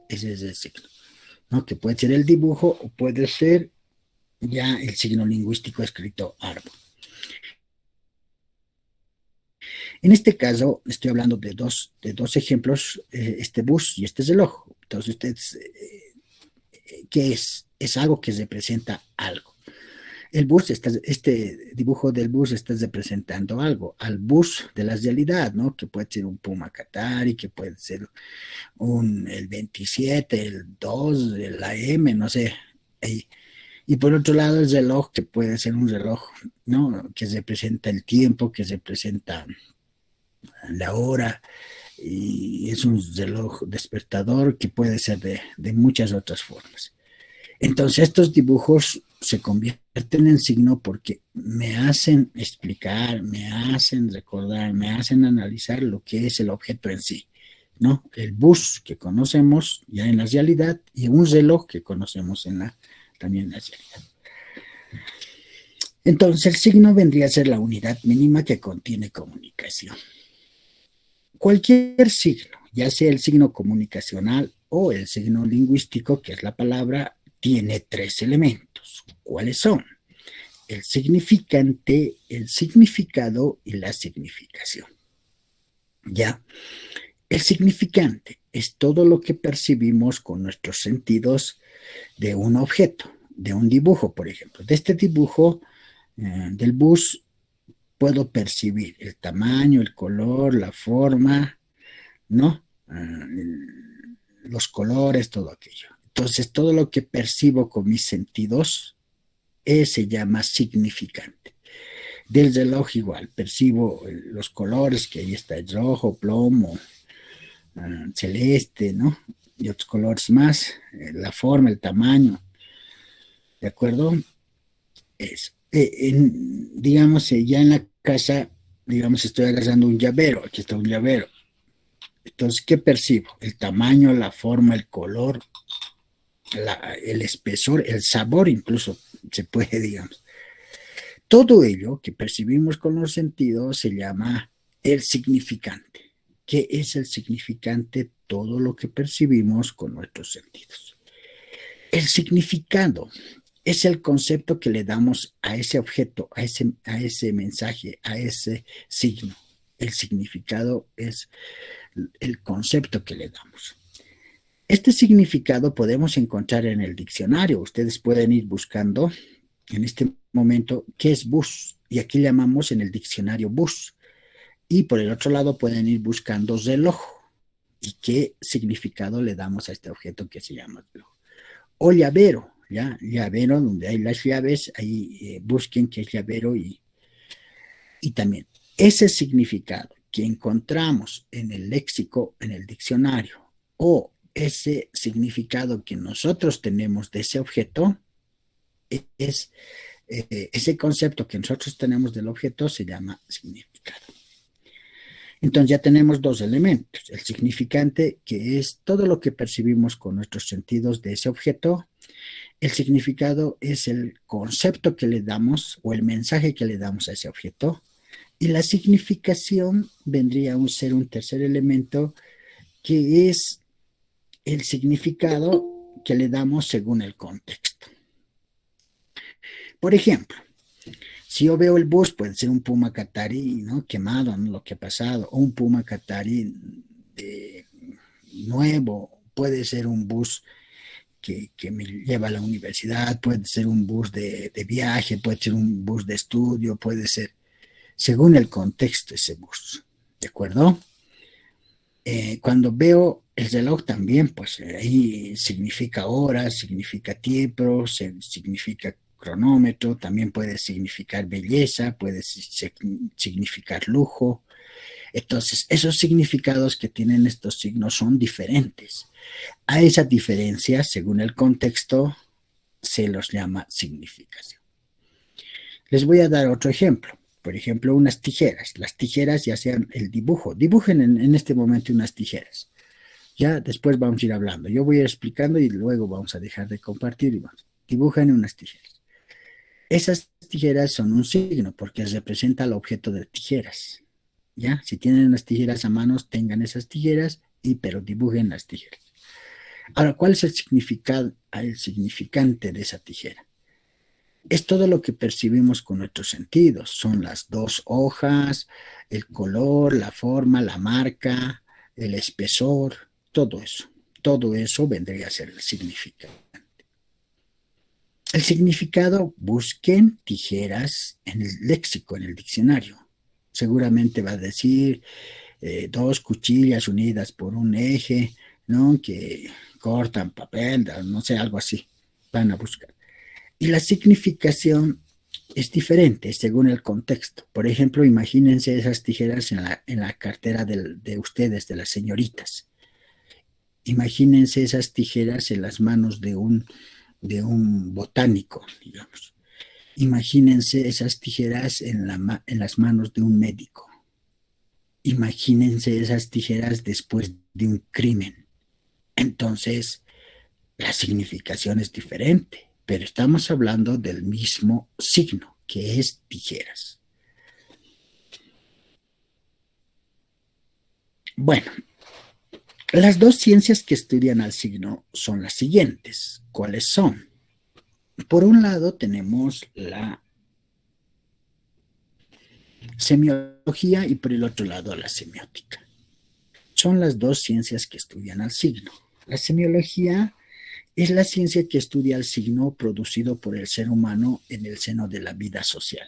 Ese es el signo, ¿no? Que puede ser el dibujo o puede ser ya el signo lingüístico escrito árbol. En este caso, estoy hablando de dos ejemplos, este bus y este reloj. Entonces, ustedes, ¿qué es? Es algo que representa algo. El bus, este dibujo del bus está representando algo, al bus de la realidad, ¿no? Que puede ser un Puma Qatari, que puede ser el 27, el 2, el AM, no sé. Y por otro lado, el reloj, que puede ser un reloj, ¿no? Que representa el tiempo, que representa la hora, y es un reloj despertador que puede ser de muchas otras formas. Entonces estos dibujos se convierten en signo porque me hacen explicar, me hacen recordar, me hacen analizar lo que es el objeto en sí, ¿no? El bus que conocemos ya en la realidad y un reloj que conocemos también en la realidad. Entonces el signo vendría a ser la unidad mínima que contiene comunicación. Cualquier signo, ya sea el signo comunicacional o el signo lingüístico, que es la palabra, tiene 3 elementos. ¿Cuáles son? El significante, el significado y la significación. ¿Ya? El significante es todo lo que percibimos con nuestros sentidos de un objeto, de un dibujo, por ejemplo. De este dibujo del bus puedo percibir el tamaño, el color, la forma, ¿no? Los colores, todo aquello. Entonces, todo lo que percibo con mis sentidos se llama significante. Del reloj igual, percibo los colores, que ahí está el rojo, plomo, celeste, ¿no? Y otros colores más, la forma, el tamaño, ¿de acuerdo? Digamos, ya en la casa, digamos, estoy agarrando un llavero, aquí está un llavero. Entonces, ¿qué percibo? El tamaño, la forma, el color, el espesor, el sabor incluso se puede, digamos. Todo ello que percibimos con los sentidos se llama el significante. ¿Qué es el significante? Todo lo que percibimos con nuestros sentidos. El significado es el concepto que le damos a ese objeto, a ese mensaje, a ese signo. El significado es el concepto que le damos. Este significado podemos encontrar en el diccionario. Ustedes pueden ir buscando en este momento qué es bus, y aquí llamamos en el diccionario bus. Y por el otro lado pueden ir buscando reloj y qué significado le damos a este objeto que se llama reloj. O llavero, ¿ya? Llavero, donde hay las llaves, ahí busquen qué es llavero y también ese significado que encontramos en el léxico, en el diccionario, o ese significado que nosotros tenemos de ese objeto, es ese concepto que nosotros tenemos del objeto se llama significado. Entonces ya tenemos 2 elementos, el significante, que es todo lo que percibimos con nuestros sentidos de ese objeto. El significado es el concepto que le damos o el mensaje que le damos a ese objeto, y la significación vendría a ser un tercer elemento, que es el significado que le damos según el contexto. Por ejemplo, si yo veo el bus, puede ser un Puma Qatari, ¿no? Quemado, ¿no? Lo que ha pasado, o un Puma Qatari nuevo, puede ser un bus que me lleva a la universidad, puede ser un bus de viaje, puede ser un bus de estudio, puede ser según el contexto ese bus, ¿de acuerdo? Cuando veo el reloj también, pues ahí significa horas, significa tiempo, significa cronómetro, también puede significar belleza, puede significar lujo. Entonces, esos significados que tienen estos signos son diferentes. A esa diferencia, según el contexto, se los llama significación. Les voy a dar otro ejemplo. Por ejemplo, unas tijeras. Las tijeras ya sean el dibujo. Dibujen en este momento unas tijeras. Ya después vamos a ir hablando. Yo voy a ir explicando y luego vamos a dejar de compartir. Y dibujan unas tijeras. Esas tijeras son un signo porque representa el objeto de tijeras. ¿Ya? Si tienen las tijeras a manos, tengan esas tijeras, pero dibujen las tijeras. Ahora, ¿cuál es el significante de esa tijera? Es todo lo que percibimos con nuestros sentidos. Son las dos hojas, el color, la forma, la marca, el espesor, todo eso. Todo eso vendría a ser el significado. El significado, busquen tijeras en el léxico, en el diccionario. Seguramente va a decir dos cuchillas unidas por un eje, ¿no? Que cortan papel, no sé, algo así. Van a buscar. Y la significación es diferente según el contexto. Por ejemplo, imagínense esas tijeras en la cartera de ustedes, de las señoritas. Imagínense esas tijeras en las manos de un botánico, digamos. Imagínense esas tijeras en las manos de un médico. Imagínense esas tijeras después de un crimen. Entonces, la significación es diferente, pero estamos hablando del mismo signo, que es tijeras. Bueno, las dos ciencias que estudian al signo son las siguientes. ¿Cuáles son? Por un lado tenemos la semiología y por el otro lado la semiótica. Son las dos ciencias que estudian al signo. La semiología es la ciencia que estudia el signo producido por el ser humano en el seno de la vida social.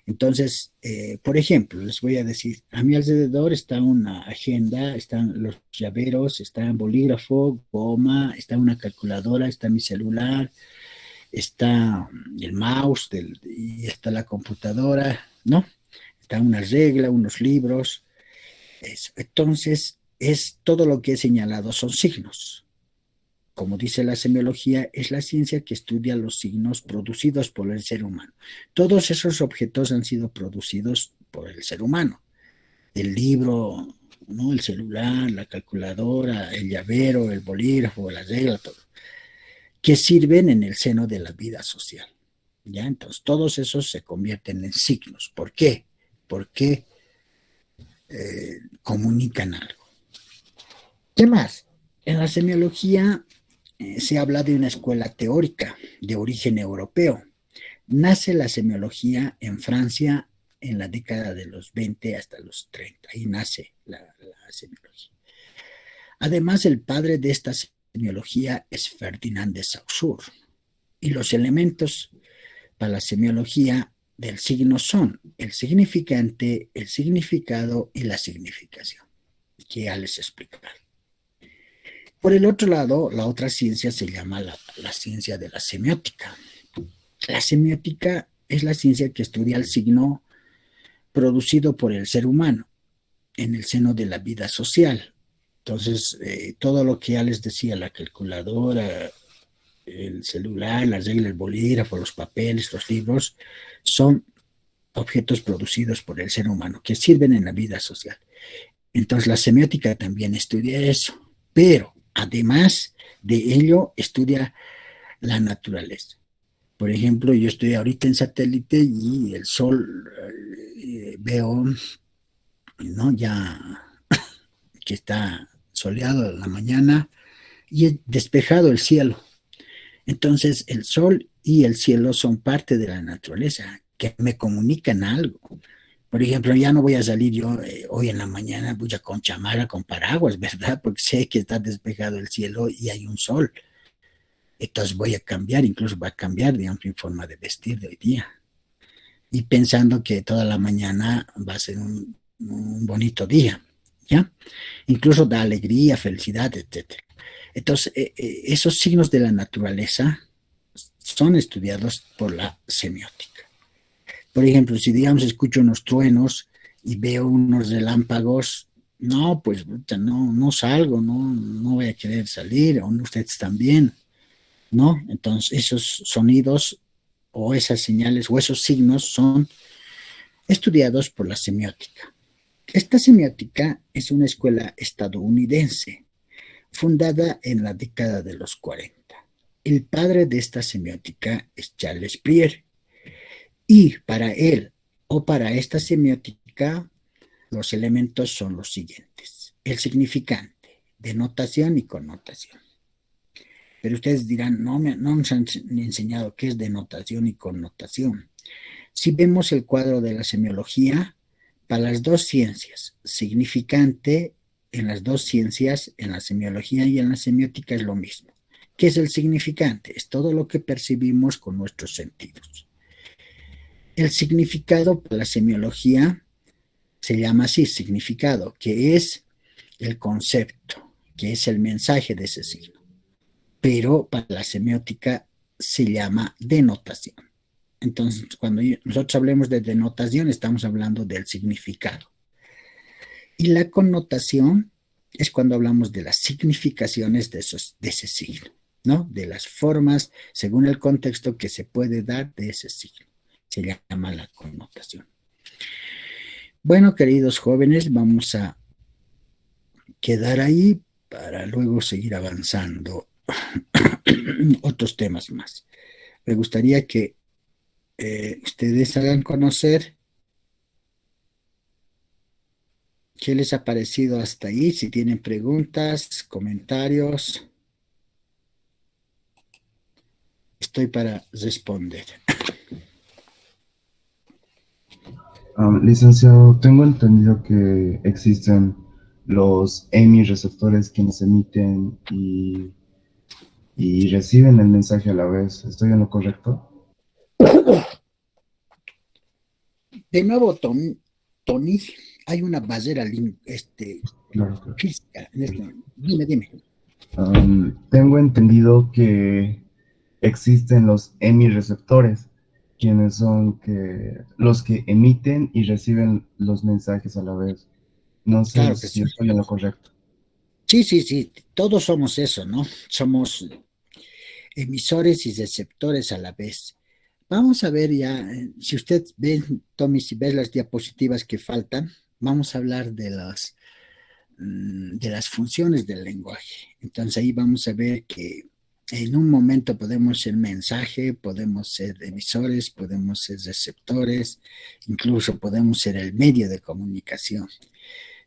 Entonces, por ejemplo, les voy a decir, a mi alrededor está una agenda, están los llaveros, está un bolígrafo, goma, está una calculadora, está mi celular, está el mouse y está la computadora, ¿no? Está una regla, unos libros. Eso. Entonces, es todo lo que he señalado son signos. Como dice la semiología, es la ciencia que estudia los signos producidos por el ser humano. Todos esos objetos han sido producidos por el ser humano. El libro, ¿no? El celular, la calculadora, el llavero, el bolígrafo, la regla, todo, que sirven en el seno de la vida social. ¿Ya? Entonces, todos esos se convierten en signos. ¿Por qué? Porque comunican algo. ¿Qué más? En la semiología se habla de una escuela teórica de origen europeo. Nace la semiología en Francia en la década de los 20 hasta los 30. Ahí nace la semiología. Además, el padre de esta semiología es Ferdinand de Saussure. Y los elementos para la semiología del signo son el significante, el significado y la significación, que ya les explico. Por el otro lado, la otra ciencia se llama la ciencia de la semiótica. La semiótica es la ciencia que estudia el signo producido por el ser humano en el seno de la vida social. Entonces, todo lo que ya les decía, la calculadora, el celular, la regla, el bolígrafo, los papeles, los libros, son objetos producidos por el ser humano que sirven en la vida social. Entonces, la semiótica también estudia eso, pero además de ello, estudia la naturaleza. Por ejemplo, yo estoy ahorita en satélite y el sol veo, ¿no? Ya que está soleado en la mañana y es despejado el cielo. Entonces, el sol y el cielo son parte de la naturaleza, que me comunican algo. Por ejemplo, ya no voy a salir yo hoy en la mañana con chamarra, con paraguas, ¿verdad? Porque sé que está despejado el cielo y hay un sol. Entonces voy a cambiar, incluso va a cambiar, digamos, mi forma de vestir de hoy día. Y pensando que toda la mañana va a ser un bonito día. ¿ya? Incluso da alegría, felicidad, etcétera. Entonces, esos signos de la naturaleza son estudiados por la semiótica. Por ejemplo, si digamos escucho unos truenos y veo unos relámpagos, no, pues no salgo, no voy a querer salir, o ustedes también, ¿no? Entonces, esos sonidos o esas señales o esos signos son estudiados por la semiótica. Esta semiótica es una escuela estadounidense fundada en la década de los 40. El padre de esta semiótica es Charles Prier. Y para él o para esta semiótica, los elementos son los siguientes: el significante, denotación y connotación. Pero ustedes dirán, no nos han enseñado qué es denotación y connotación. Si vemos el cuadro de la semiología, para las dos ciencias, significante en las dos ciencias, en la semiología y en la semiótica, es lo mismo. ¿Qué es el significante? Es todo lo que percibimos con nuestros sentidos. El significado para la semiología se llama así, significado, que es el concepto, que es el mensaje de ese signo. Pero para la semiótica se llama denotación. Entonces, cuando nosotros hablemos de denotación, estamos hablando del significado. Y la connotación es cuando hablamos de las significaciones de ese signo, ¿no? De las formas, según el contexto que se puede dar de ese signo. Se llama la connotación. Bueno, queridos jóvenes, vamos a quedar ahí para luego seguir avanzando otros temas más. Me gustaría que ustedes hagan conocer qué les ha parecido hasta ahí, si tienen preguntas, comentarios. Estoy para responder. Licenciado, tengo entendido que existen los receptores quienes emiten y reciben el mensaje a la vez. ¿Estoy en lo correcto? De nuevo, Tony, hay una barrera Claro. física. Dime. Tengo entendido que existen los receptores quienes son los que emiten y reciben los mensajes a la vez. No sé Claro que si sí. estoy en lo correcto. Sí, todos somos eso, ¿no? Somos emisores y receptores a la vez. Vamos a ver ya, si usted ve, Tommy, si ves las diapositivas que faltan, vamos a hablar de las funciones del lenguaje. Entonces ahí vamos a ver que en un momento podemos ser mensaje, podemos ser emisores, podemos ser receptores, incluso podemos ser el medio de comunicación.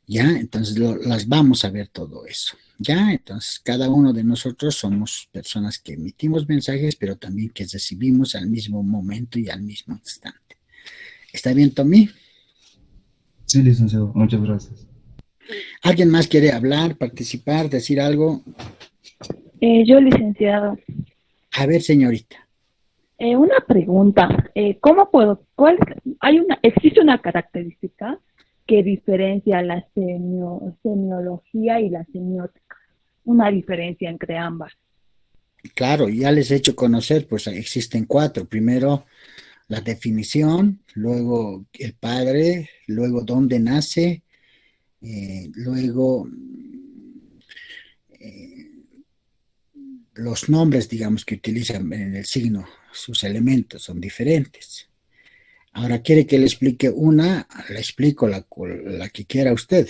¿Ya? Entonces las vamos a ver todo eso. ¿Ya? Entonces cada uno de nosotros somos personas que emitimos mensajes, pero también que recibimos al mismo momento y al mismo instante. ¿Está bien, Tommy? Sí, licenciado, muchas gracias. ¿Alguien más quiere hablar, participar, decir algo? Yo, licenciado. A ver, señorita. Una pregunta. ¿Existe una característica que diferencia la semiología y la semiótica? Una diferencia entre ambas. Claro, ya les he hecho conocer, pues existen 4. Primero, la definición, luego el padre, luego dónde nace, luego los nombres, digamos, que utilizan en el signo, sus elementos son diferentes. Ahora, ¿quiere que le explique una? Le explico la que quiera usted.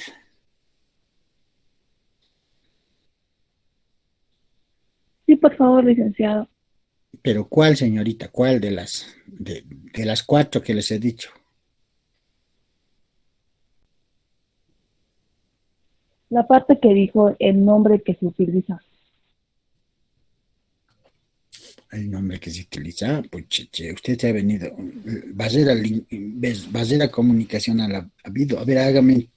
Sí, por favor, licenciado. ¿Pero cuál, señorita? ¿Cuál de las 4 que les he dicho? La parte que dijo el nombre que se utiliza. El nombre que se utiliza, pues usted se ha venido. Barrera comunicacional ha habido. A ver, hágame.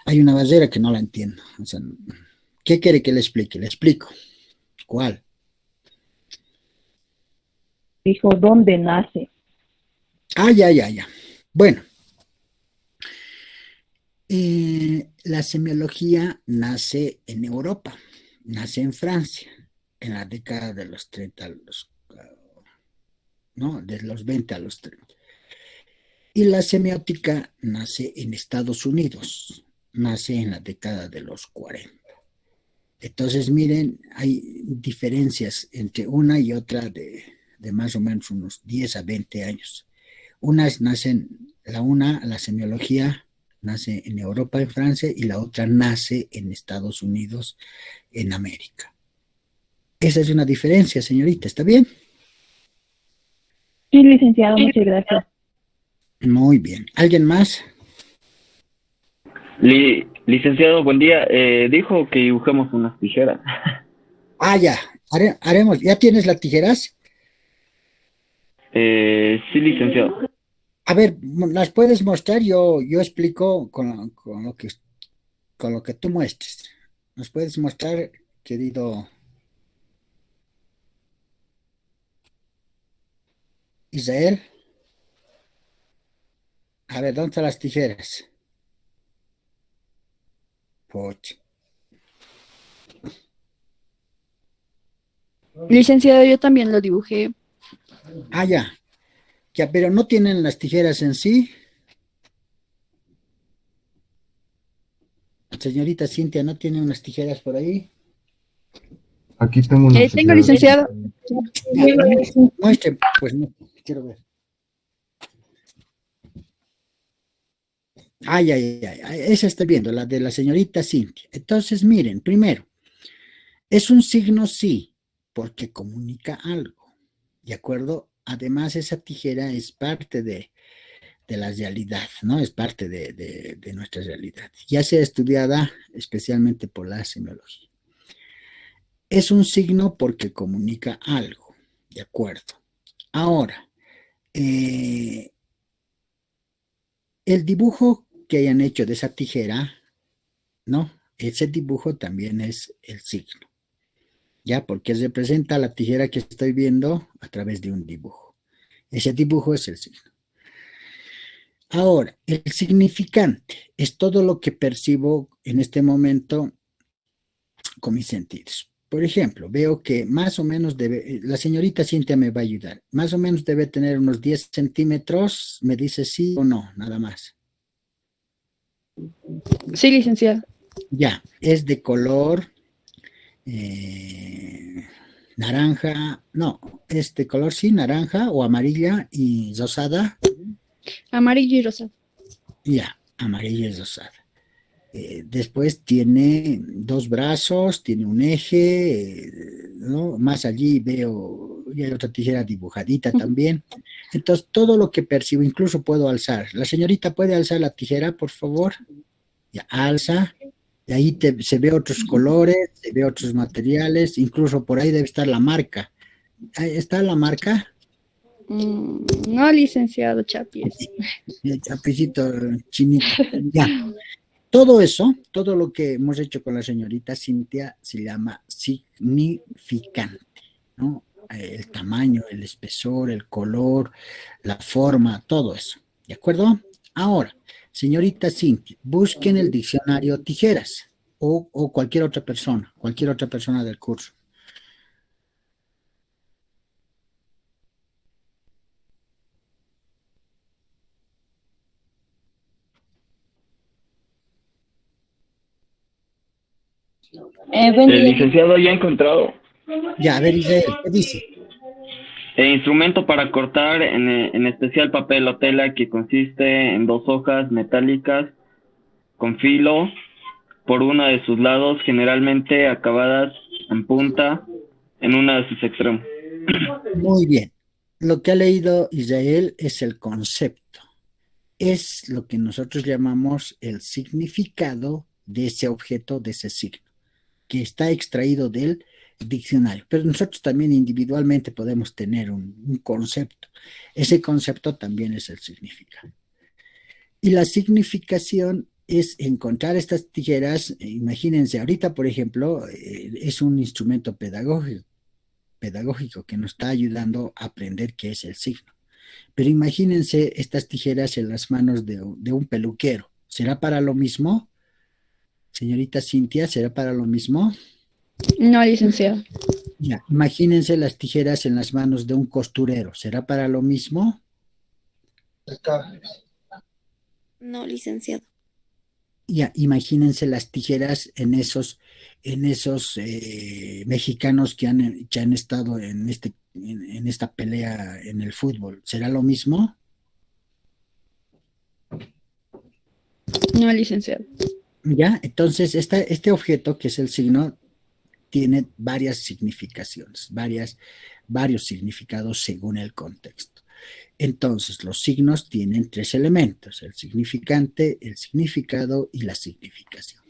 Hay una barrera que no la entiendo. O sea, ¿qué quiere que le explique? Le explico. ¿Cuál? Dijo, ¿dónde nace? Ya. Bueno. La semiología nace en Europa, nace en Francia, en la década de los 30, no, de los 20 a los 30. Y la semiótica nace en Estados Unidos, nace en la década de los 40. Entonces, miren, hay diferencias entre una y otra de más o menos unos 10 a 20 años. Unas nacen, la semiología nace en Europa, en Francia, y la otra nace en Estados Unidos, en América. Esa es una diferencia, señorita, ¿está bien? Sí, licenciado, muchas gracias. Muy bien. ¿Alguien más? Licenciado, buen día. Dijo que dibujamos unas tijeras. Ah, ya. Haremos. ¿Ya tienes las tijeras? Sí, licenciado. A ver, ¿las puedes mostrar? Yo explico con lo que tú muestres. ¿Nos puedes mostrar, querido Israel? A ver, ¿dónde están las tijeras? Poch. Licenciado, yo también lo dibujé. Ah, ya. Ya, pero no tienen las tijeras en sí. Señorita Cintia, ¿no tiene unas tijeras por ahí? Aquí tengo unas Tengo, tijeras. licenciado. Muestre, pues no, quiero ver. Ay, esa estoy viendo, la de la señorita Cintia. Entonces, miren, primero, es un signo sí, porque comunica algo, ¿de acuerdo? Además, esa tijera es parte de la realidad, ¿no? Es parte de nuestra realidad. Ya sea estudiada especialmente por la semiología. Es un signo porque comunica algo, ¿de acuerdo? Ahora, el dibujo que hayan hecho de esa tijera, ¿no? Ese dibujo también es el signo, ¿ya? Porque representa la tijera que estoy viendo a través de un dibujo. Ese dibujo es el signo. Ahora, el significante es todo lo que percibo en este momento con mis sentidos. Por ejemplo, veo que más o menos la señorita Cintia me va a ayudar, más o menos debe tener unos 10 centímetros, me dice sí o no, nada más. Sí, licenciado. Ya, es de color naranja, no, es de color sí, naranja o amarilla y rosada. Amarillo y rosado. Ya, amarilla y rosada. Después tiene dos brazos, tiene un eje, ¿no? Más allí veo, y hay otra tijera dibujadita también. Entonces, todo lo que percibo, incluso puedo alzar. La señorita puede alzar la tijera, por favor. Ya, alza. Y ahí se ve otros colores, se ve otros materiales, incluso por ahí debe estar la marca. ¿Ahí está la marca? No, licenciado Chapis. El chapicito chinito. Ya. Todo eso, todo lo que hemos hecho con la señorita Cintia se llama significante, ¿no? El tamaño, el espesor, el color, la forma, todo eso. ¿De acuerdo? Ahora, señorita Cintia, busque en el diccionario tijeras o cualquier otra persona del curso. Licenciado, ya he encontrado. Ya, a ver, Israel, ¿qué dice? Instrumento para cortar, en especial papel o tela, que consiste en dos hojas metálicas con filo por uno de sus lados, generalmente acabadas en punta en uno de sus extremos. Muy bien. Lo que ha leído Israel es el concepto. Es lo que nosotros llamamos el significado de ese objeto, de ese signo, que está extraído del diccionario. Pero nosotros también individualmente podemos tener un concepto. Ese concepto también es el significado. Y la significación es encontrar estas tijeras. Imagínense, ahorita, por ejemplo, es un instrumento pedagógico que nos está ayudando a aprender qué es el signo. Pero imagínense estas tijeras en las manos de un peluquero. ¿Será para lo mismo? Señorita Cintia, ¿será para lo mismo? No, licenciado. Ya, imagínense las tijeras en las manos de un costurero. ¿Será para lo mismo? No, licenciado. Ya, imagínense las tijeras en esos mexicanos que han estado en esta pelea en el fútbol. ¿Será lo mismo? No, licenciado. Ya, entonces este objeto, que es el signo, tiene varias significaciones, varios significados según el contexto. Entonces, los signos tienen 3 elementos: el significante, el significado y la significación.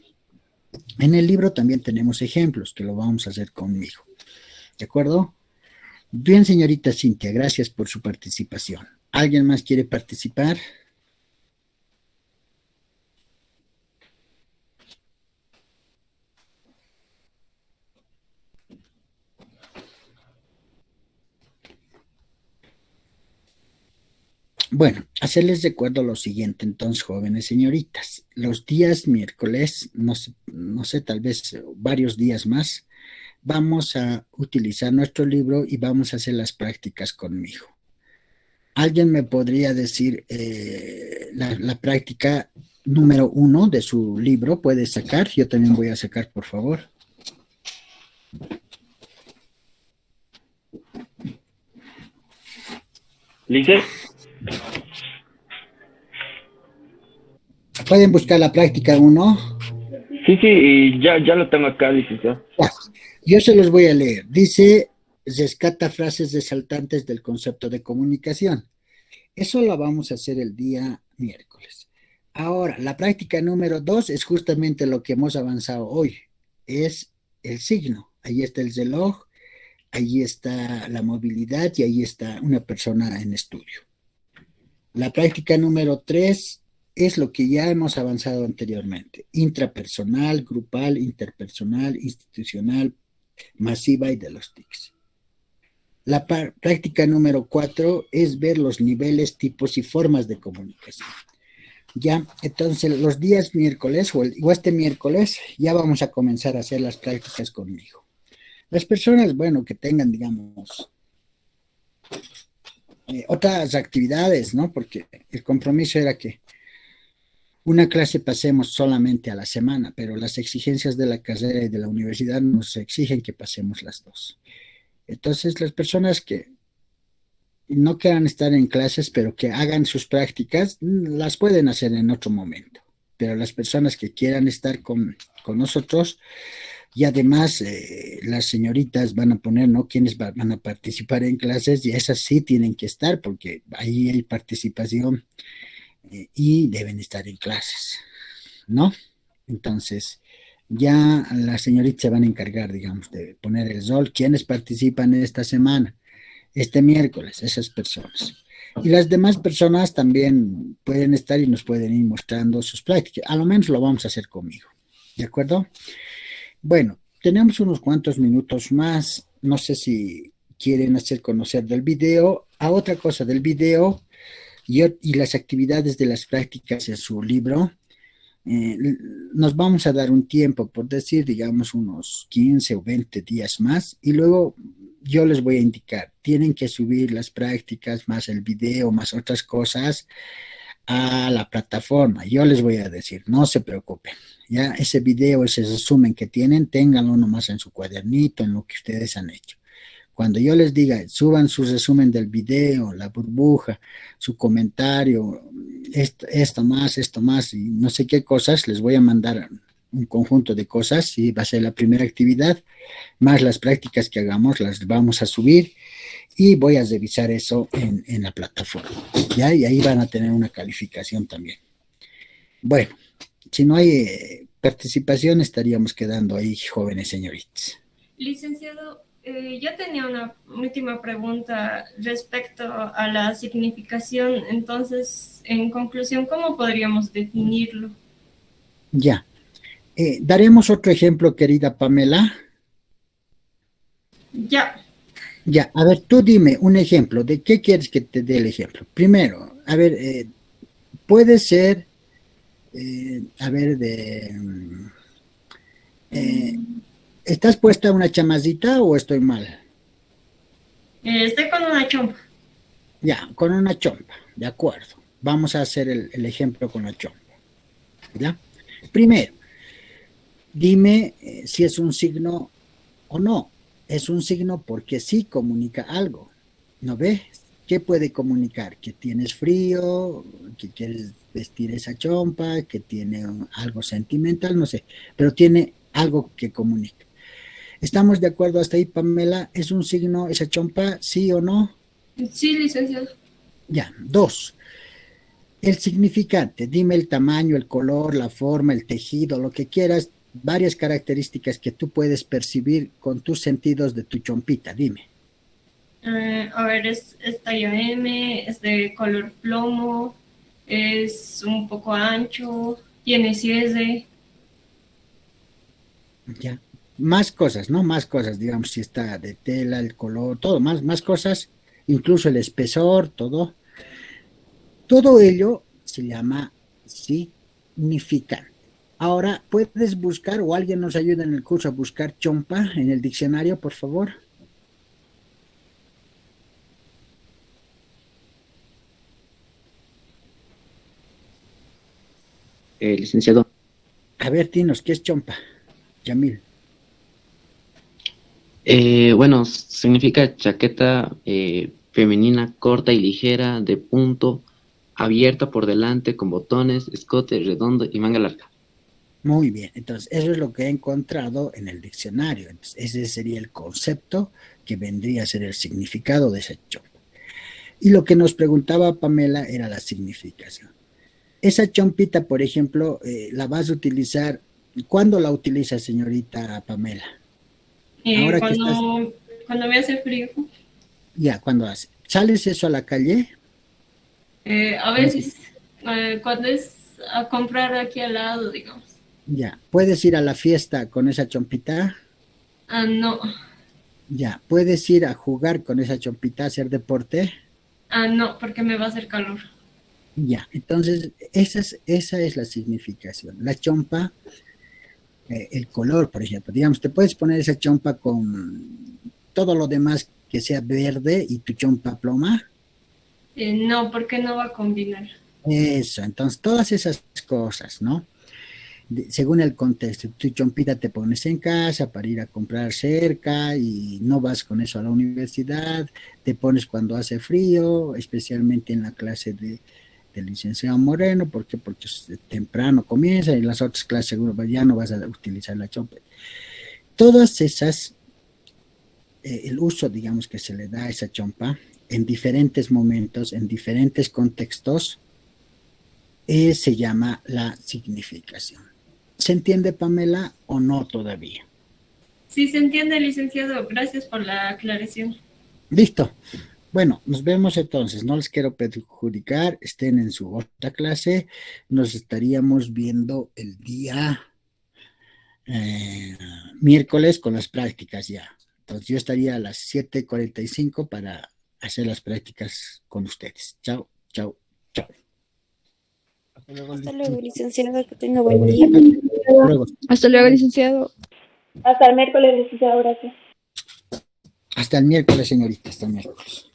En el libro también tenemos ejemplos que lo vamos a hacer conmigo. ¿De acuerdo? Bien, señorita Cintia, gracias por su participación. ¿Alguien más quiere participar? Bueno, hacerles recuerdo lo siguiente, entonces, jóvenes señoritas. Los días miércoles, no sé, tal vez varios días más, vamos a utilizar nuestro libro y vamos a hacer las prácticas conmigo. ¿Alguien me podría decir la práctica número 1 de su libro? ¿Puede sacar? Yo también voy a sacar, por favor. ¿Lice? ¿Pueden buscar la práctica 1? Sí, y ya lo tengo acá, licenciado. Ya, yo se los voy a leer. Dice, rescata frases resaltantes del concepto de comunicación. Eso lo vamos a hacer el día miércoles. Ahora, la práctica número 2 es justamente lo que hemos avanzado hoy. Es el signo. Ahí está el reloj, ahí está la movilidad y ahí está una persona en estudio. La práctica número 3 es lo que ya hemos avanzado anteriormente: intrapersonal, grupal, interpersonal, institucional, masiva y de los TICs. La práctica número 4 es ver los niveles, tipos y formas de comunicación. Ya, entonces los días miércoles o este miércoles ya vamos a comenzar a hacer las prácticas conmigo. Las personas, bueno, que tengan, digamos, otras actividades, ¿no? Porque el compromiso era que una clase pasemos solamente a la semana, pero las exigencias de la carrera y de la universidad nos exigen que pasemos las 2. Entonces, las personas que no quieran estar en clases, pero que hagan sus prácticas, las pueden hacer en otro momento. Pero las personas que quieran estar con nosotros, y además las señoritas van a poner, ¿no?, quienes van a participar en clases, y esas sí tienen que estar, porque ahí hay participación y deben estar en clases, ¿no? Entonces, ya las señoritas se van a encargar, digamos, de poner el rol. ¿Quiénes participan esta semana? Este miércoles, esas personas. Y las demás personas también pueden estar y nos pueden ir mostrando sus prácticas. A lo menos lo vamos a hacer conmigo. ¿De acuerdo? Bueno, tenemos unos cuantos minutos más. No sé si quieren hacer conocer del video. Otra cosa del video y las actividades de las prácticas en su libro. Nos vamos a dar un tiempo, por decir, digamos, unos 15 o 20 días más, y luego yo les voy a indicar, tienen que subir las prácticas más el video más otras cosas a la plataforma. Yo les voy a decir, no se preocupen, ya ese video, ese resumen que tienen, ténganlo nomás en su cuadernito, en lo que ustedes han hecho. Cuando yo les diga, suban su resumen del video, la burbuja, su comentario, esto más, y no sé qué cosas, les voy a mandar un conjunto de cosas, y va a ser la primera actividad, más las prácticas que hagamos, las vamos a subir, y voy a revisar eso en la plataforma, ¿ya? Y ahí van a tener una calificación también. Bueno, si no hay participación, estaríamos quedando ahí, jóvenes señoritas. Licenciado, yo tenía una última pregunta respecto a la significación. Entonces, en conclusión, ¿cómo podríamos definirlo? Ya. ¿Daremos otro ejemplo, querida Pamela? Ya. Ya, a ver, tú dime un ejemplo. ¿De qué quieres que te dé el ejemplo? Primero, a ver, puede ser a ver, ¿estás puesta una chamacita o estoy mal? Estoy con una chompa. Ya, con una chompa, de acuerdo. Vamos a hacer el ejemplo con la chompa. ¿Ya? Primero, dime si es un signo o no. Es un signo porque sí comunica algo. ¿No ves? ¿Qué puede comunicar? Que tienes frío, que quieres vestir esa chompa, que tiene algo sentimental, no sé, pero tiene algo que comunica. ¿Estamos de acuerdo hasta ahí, Pamela? ¿Es un signo esa chompa, sí o no? Sí, licenciado. Ya, 2. El significante, dime el tamaño, el color, la forma, el tejido, lo que quieras, varias características que tú puedes percibir con tus sentidos de tu chompita, dime. A ver, es talla M, es de color plomo, es un poco ancho, tiene ciese. Ya. Más cosas, ¿no? Más cosas, digamos, si está de tela, el color, todo, más cosas, incluso el espesor, todo. Todo ello se llama significante. Ahora, ¿puedes buscar o alguien nos ayuda en el curso a buscar chompa en el diccionario, por favor? Licenciado. A ver, dinos, ¿qué es chompa? Yamil. Bueno, significa chaqueta femenina corta y ligera, de punto, abierta por delante, con botones, escote redondo y manga larga. Muy bien, entonces eso es lo que he encontrado en el diccionario. Entonces, ese sería el concepto que vendría a ser el significado de esa chompa. Y lo que nos preguntaba Pamela era la significación. Esa chompita, por ejemplo, la vas a utilizar. ¿Cuándo la utilizas, señorita Pamela? Ahora que estás... Cuando me hace frío. Ya, ¿cuándo hace? ¿Sales eso a la calle? A veces, cuando es a comprar aquí al lado, digamos. Ya, ¿puedes ir a la fiesta con esa chompita? No. Ya, ¿puedes ir a jugar con esa chompita, a hacer deporte? No, porque me va a hacer calor. Ya, entonces esa es la significación. La chompa, el color, por ejemplo, digamos, te puedes poner esa chompa con todo lo demás que sea verde y tu chompa ploma. No, porque no va a combinar. Eso, entonces todas esas cosas, ¿no? Según el contexto, tu chompita te pones en casa para ir a comprar cerca y no vas con eso a la universidad, te pones cuando hace frío, especialmente en la clase del licenciado Moreno, ¿por qué? Porque temprano comienza y en las otras clases seguro ya no vas a utilizar la chompa. Todas esas, el uso, digamos, que se le da a esa chompa en diferentes momentos, en diferentes contextos, se llama la significación. ¿Se entiende, Pamela, o no todavía? Sí, se entiende, licenciado. Gracias por la aclaración. Listo. Bueno, nos vemos entonces. No les quiero perjudicar. Estén en su otra clase. Nos estaríamos viendo el día miércoles con las prácticas ya. Entonces yo estaría a las 7:45 para hacer las prácticas con ustedes. Chao, chao, chao. Hasta luego, licenciado, que tenga buen día. Luego. Hasta luego, licenciado. Hasta el miércoles, licenciado, gracias. Hasta el miércoles, señorita, hasta el miércoles.